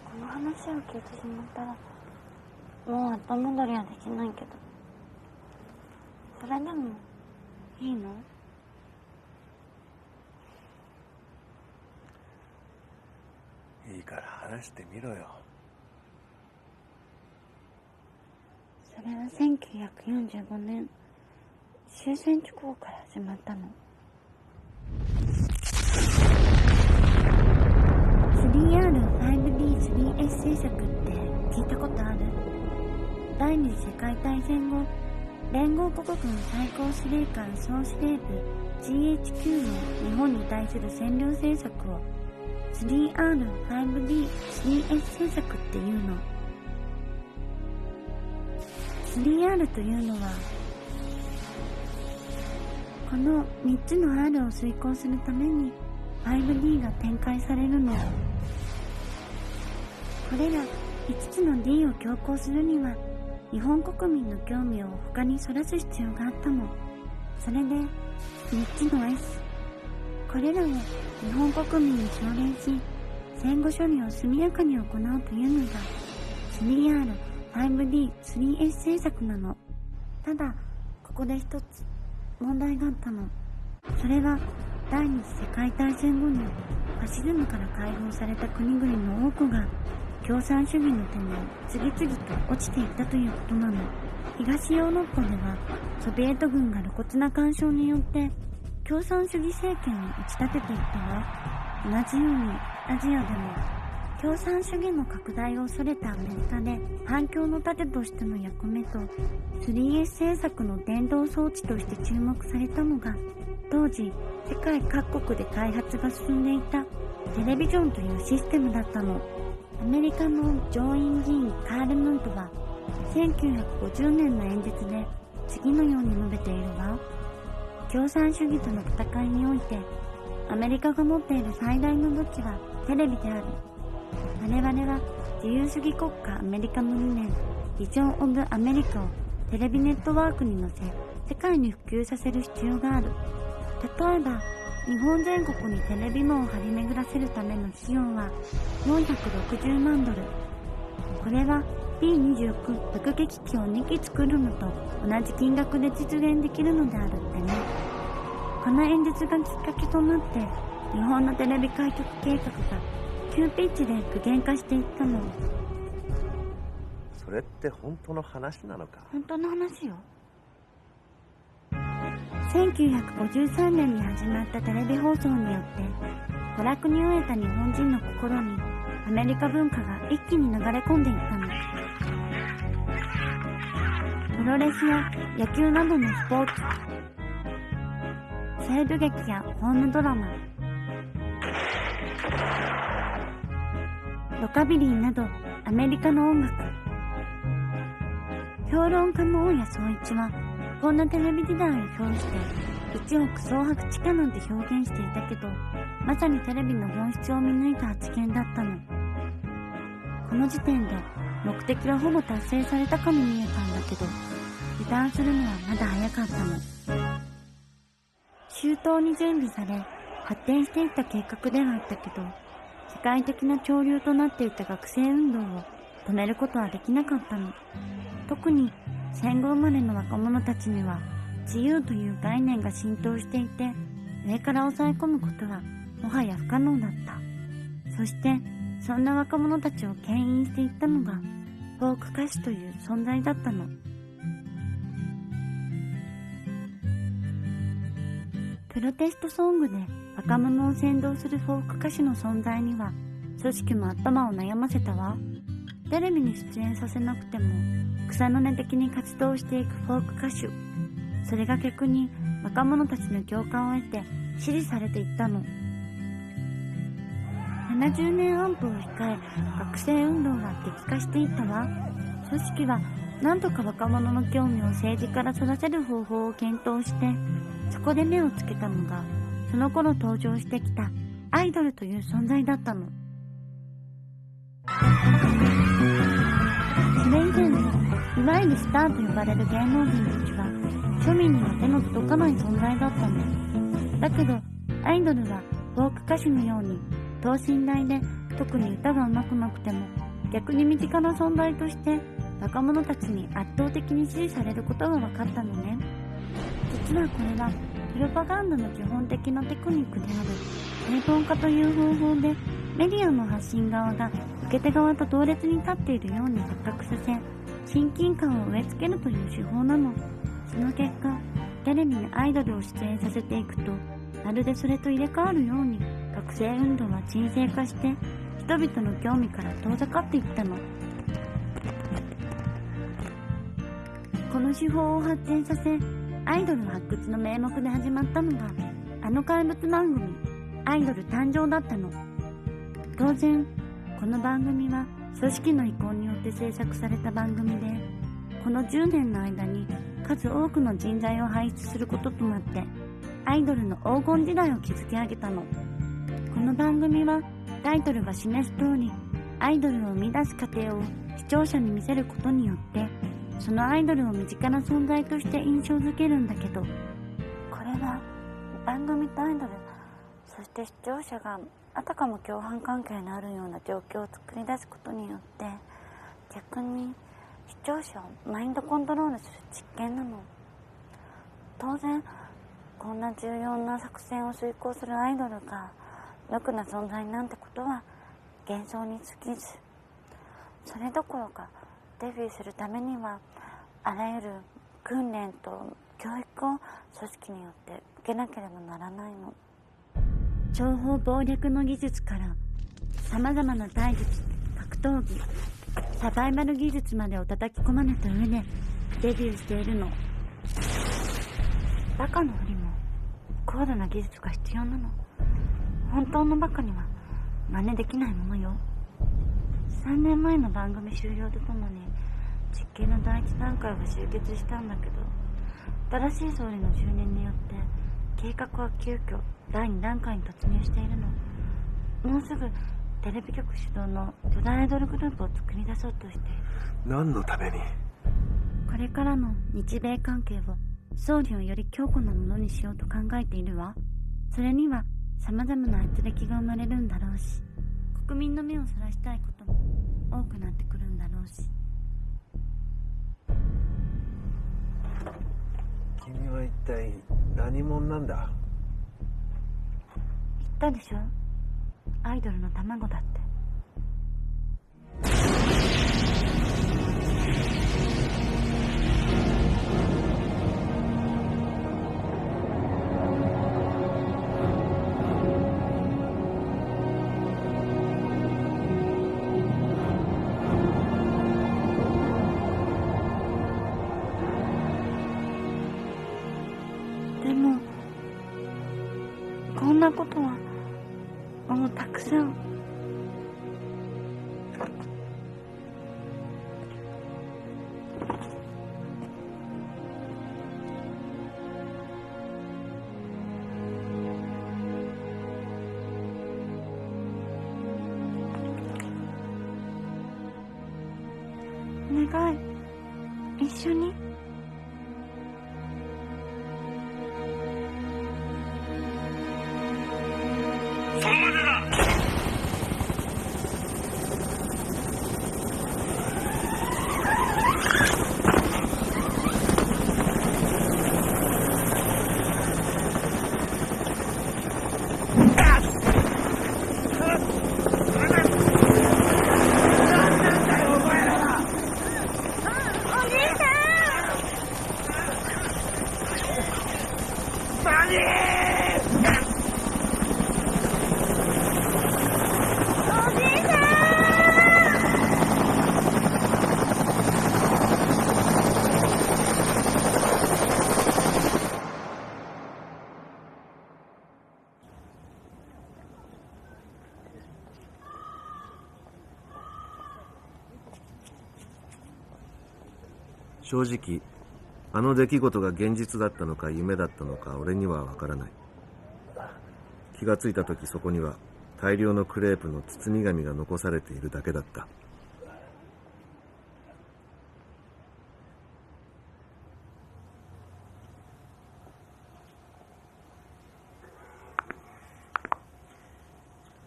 この話を聞いてしまったらもう後戻りはできないけど、それでもいいの？いいから話してみろよ。それは1945年終戦直後から始まったの。 3R5D3S 製作って聞いたことある？第二次世界大戦後、連合国軍最高司令官総司令部 GHQ の日本に対する占領政策を 3R5D3S 制作っていうの。3R というのはこの3つの R を遂行するために 5D が展開されるの。これら5つの D を強行するには日本国民の興味を他にそらす必要があったの。それで3つの S、 これらを日本国民に奨励し戦後処理を速やかに行うというのが 3R5D3S 制作なの。ただここで一つ問題があったの。それは第二次世界大戦後にファシズムから解放された国々の多くが共産主義の手に次々と落ちていったということなの。東ヨーロッパではソビエト軍が露骨な干渉によって共産主義政権を打ち立てていったわ。同じようにアジアでも共産主義の拡大を恐れたアメリカで反共の盾としての役目と 3S 政策の伝導装置として注目されたのが当時世界各国で開発が進んでいたテレビジョンというシステムだったの。アメリカの上院議員カール・ムントは1950年の演説で次のように述べているわ。共産主義との戦いにおいてアメリカが持っている最大の武器はテレビである。我々は自由主義国家アメリカの理念ビジョン・オブ・アメリカをテレビネットワークに乗せ世界に普及させる必要がある。例えば日本全国にテレビ網を張り巡らせるための費用は460万ドル。これは P29 爆撃機を2機作るのと同じ金額で実現できるのであるってね。この演説がきっかけとなって日本のテレビ開局計画が急ピッチで具現化していったの。それって本当の話なのか？本当の話よ。1953年に始まったテレビ放送によって娯楽に飢えた日本人の心にアメリカ文化が一気に流れ込んでいったの。プロレスや野球などのスポーツ、西部劇やホームドラマ、ロカビリーなどアメリカの音楽。評論家の大谷総一はこんなテレビ時代を表して一億総白地下なんて表現していたけど、まさにテレビの本質を見抜いた発言だったの。この時点で目的はほぼ達成されたかに見えたんだけど、油断するのはまだ早かったの。周到に準備され発展していった計画ではあったけど、世界的な潮流となっていた学生運動を止めることはできなかったの。特に戦後生まれの若者たちには自由という概念が浸透していて、上から抑え込むことはもはや不可能だった。そしてそんな若者たちを牽引していったのがフォーク歌手という存在だったの。プロテストソングで若者を先導するフォーク歌手の存在には組織も頭を悩ませたわ。テレビに出演させなくても草の根的に活動していくフォーク歌手、それが逆に若者たちの共感を得て支持されていったの。70年安保を控え学生運動が激化していったわ。組織は何とか若者の興味を政治からそらせる方法を検討して、そこで目をつけたのがその頃登場してきたアイドルという存在だったの。それ以前にいわゆるスターと呼ばれる芸能人たちは庶民には手の届かない存在だったの。だけどアイドルはフォーク歌手のように等身大で特に歌が上手くなくても逆に身近な存在として若者たちに圧倒的に支持されることが分かったのね。実はこれはプロパガンダの基本的なテクニックである平凡化という方法でメディアの発信側が受け手側と同列に立っているように錯覚させ親近感を植え付けるという手法なの。その結果テレビにアイドルを出演させていくとまるでそれと入れ替わるように学生運動は沈静化して人々の興味から遠ざかっていったの。この手法を発展させアイドル発掘の名目で始まったのがあの怪物番組アイドル誕生だったの。当然この番組は組織の意向によって制作された番組で、この10年の間に数多くの人材を輩出することとなってアイドルの黄金時代を築き上げたの。この番組はタイトルが示す通り、アイドルを生み出す過程を視聴者に見せることによってそのアイドルを身近な存在として印象づけるんだけど、これは番組とアイドル、そして視聴者があたかも共犯関係のあるような状況を作り出すことによって逆に視聴者をマインドコントロールする実験なの。当然こんな重要な作戦を遂行するアイドルが無垢な存在なんてことは幻想に過ぎず、それどころかデビューするためにはあらゆる訓練と教育を組織によって受けなければならないの。情報謀略の技術から様々な体術、格闘技、サバイバル技術までを叩き込まれた上でデビューしているの。バカのふりも高度な技術が必要なの。本当のバカには真似できないものよ。3年前の番組終了とともに実験の第一段階が終結したんだけど、新しい総理の就任によって計画は急遽第2段階に突入しているの。もうすぐテレビ局主導の巨大アイドルグループを作り出そうとしている。何のために？これからの日米関係を総理をより強固なものにしようと考えているわ。それには様々な圧力が生まれるんだろうし、国民の目をそらしたいことも多くなってくるんだろうし。君は一体何者なんだ？言ったでしょ、アイドルの卵だって。でもこんなことはもうたくさん。お願い、一緒に。そこまでだ。正直あの出来事が現実だったのか夢だったのか俺には分からない。気がついた時そこには大量のクレープの包み紙が残されているだけだった。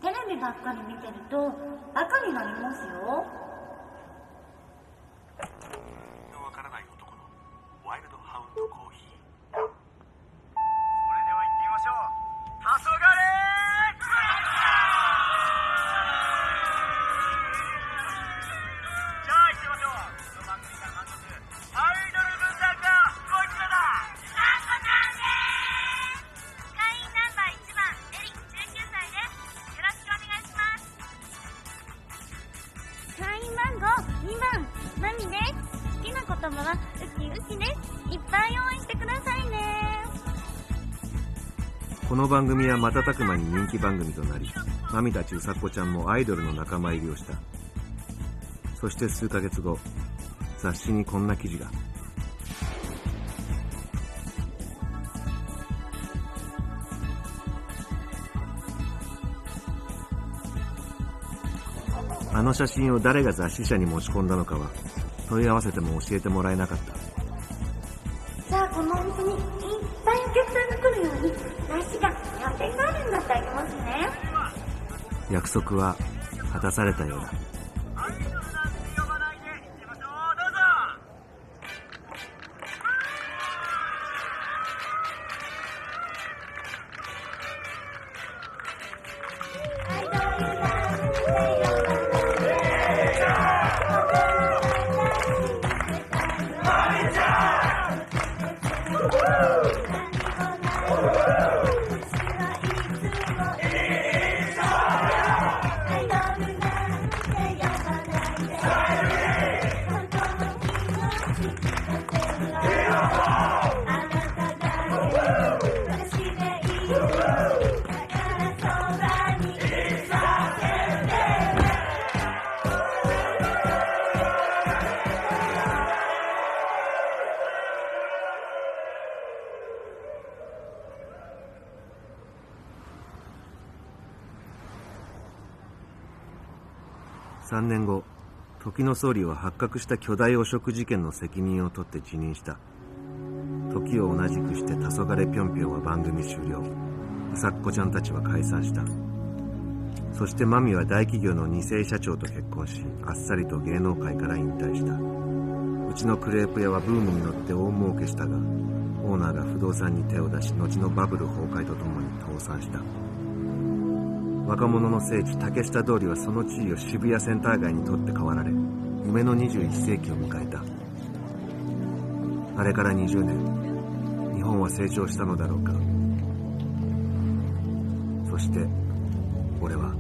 テレビばっかり見てるとバカになりますよ。わからない男のワイルドハウンドコーヒー。それでは行ってみましょう。黄昏。じゃあ行ってみましょう。この番組から監督アイドル軍団がこいつらだ。サンコちゃんです。会員ナンバー1番エリ19歳です。よろしくお願いします。会員番号2番マミです。好きな言葉はウキウキです。いっぱい応援してくださいね。この番組は瞬く間に人気番組となり、マミたちうさっこちゃんもアイドルの仲間入りをした。そして数ヶ月後、雑誌にこんな記事が。あの写真を誰が雑誌社に持ち込んだのかは問い合わせても教えてもらえなかった。じゃあこのお店にいっぱいお客さんが来るように雑誌がキャンペーンガーデンになってあげますね。約束は果たされたようだ。3年後、時の総理は発覚した巨大汚職事件の責任を取って辞任した。時を同じくして黄昏ぴょんぴょんは番組終了。うさっこちゃんたちは解散した。そしてマミは大企業の二世社長と結婚し、あっさりと芸能界から引退した。うちのクレープ屋はブームに乗って大儲けしたが、オーナーが不動産に手を出し、後のバブル崩壊とともに倒産した。若者の聖地竹下通りはその地位を渋谷センター街にとって代わられ、夢の21世紀を迎えた。あれから20年、日本は成長したのだろうか。そして俺は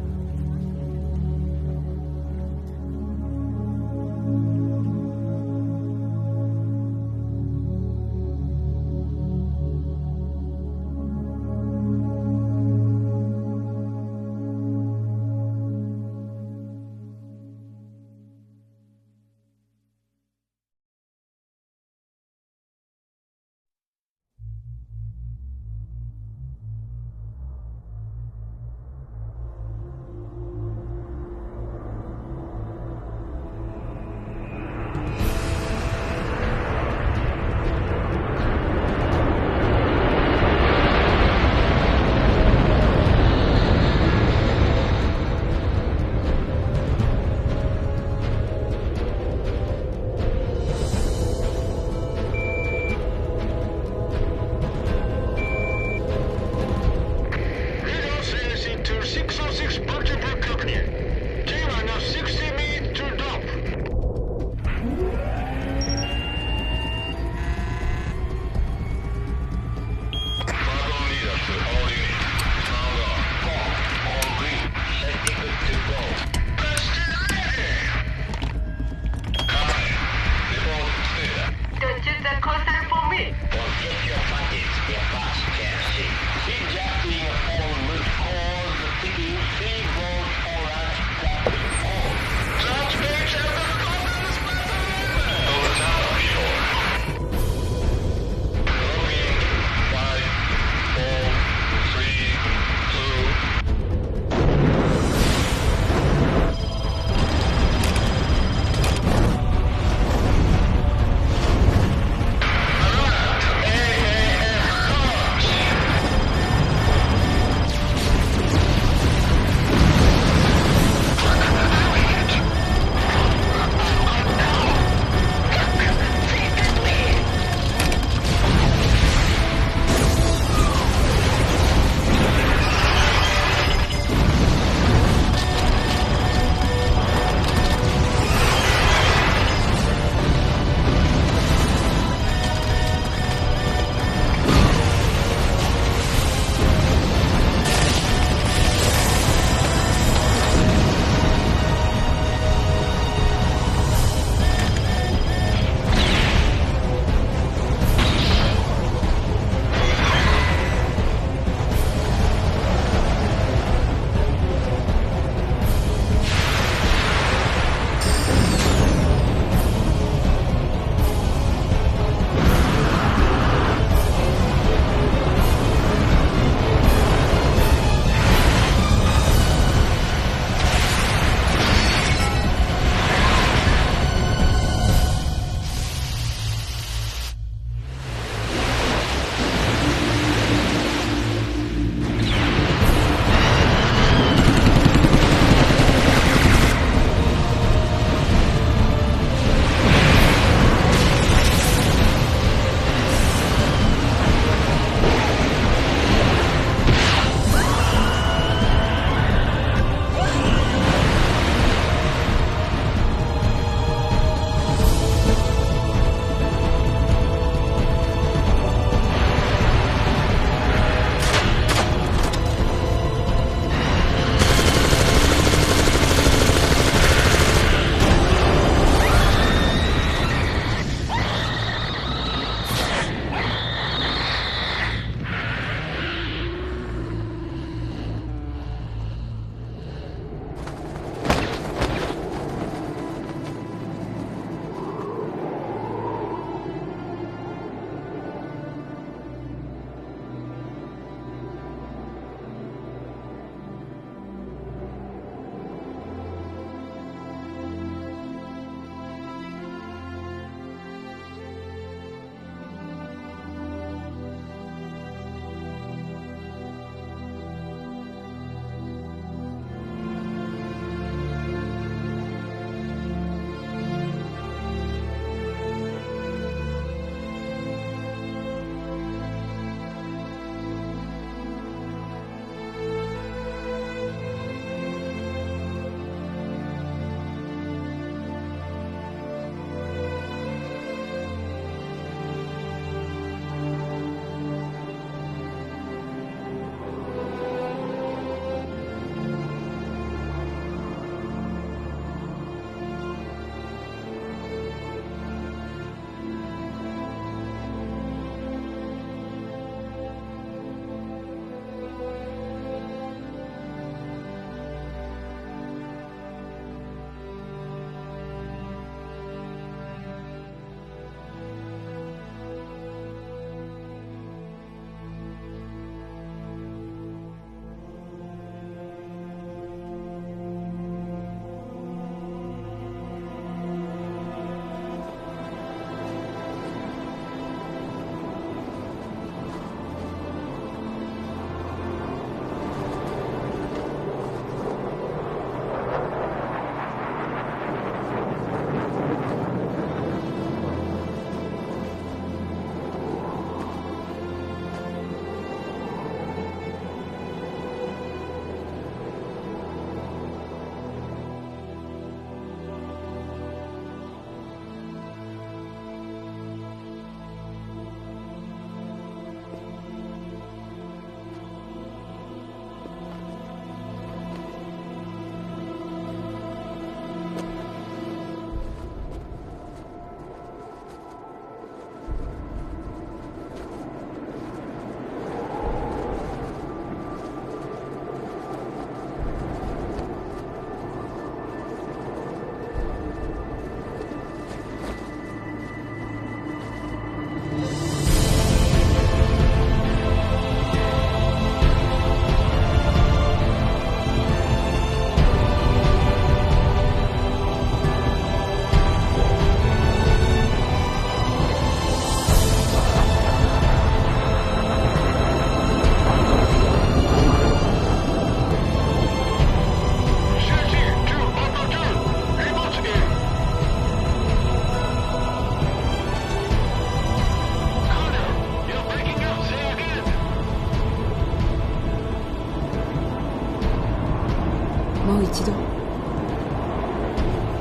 一度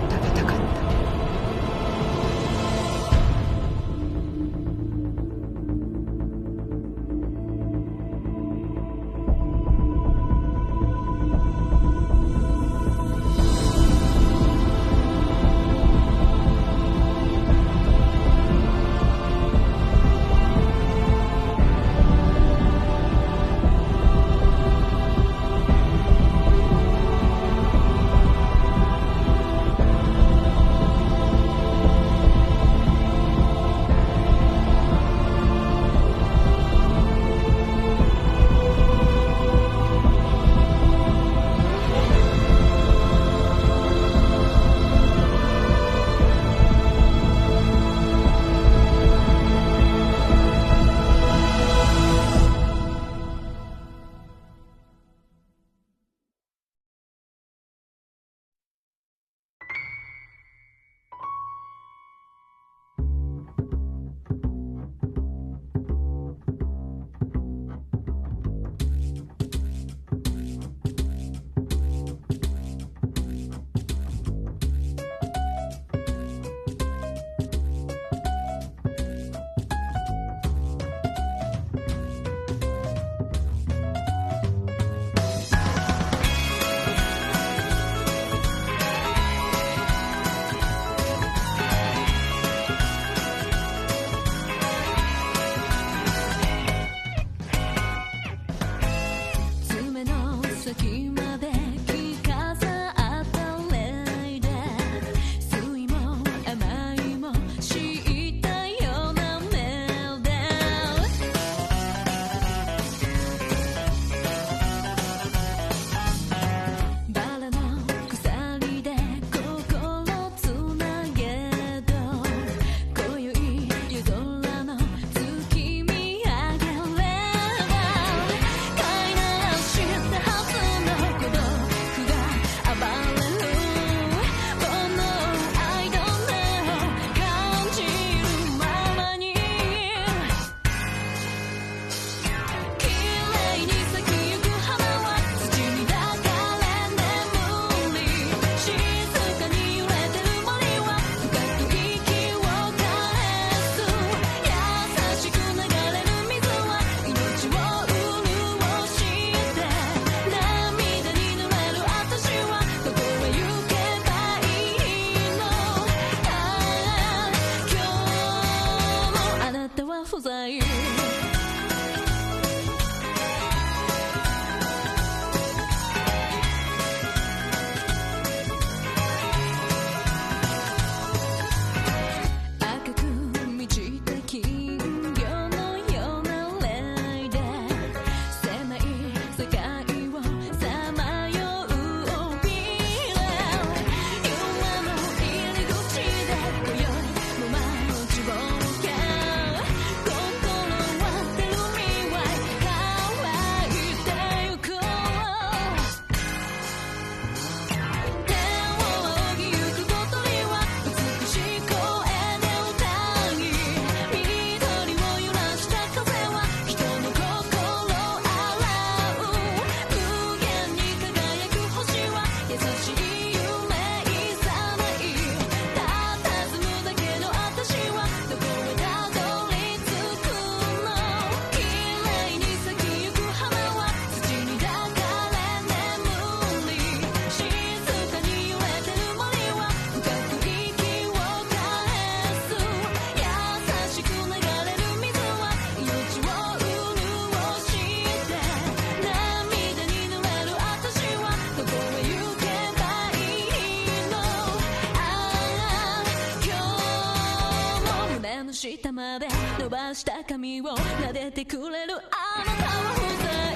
食べたかった。下まで伸ばした髪を撫でてくれるあなたは不在。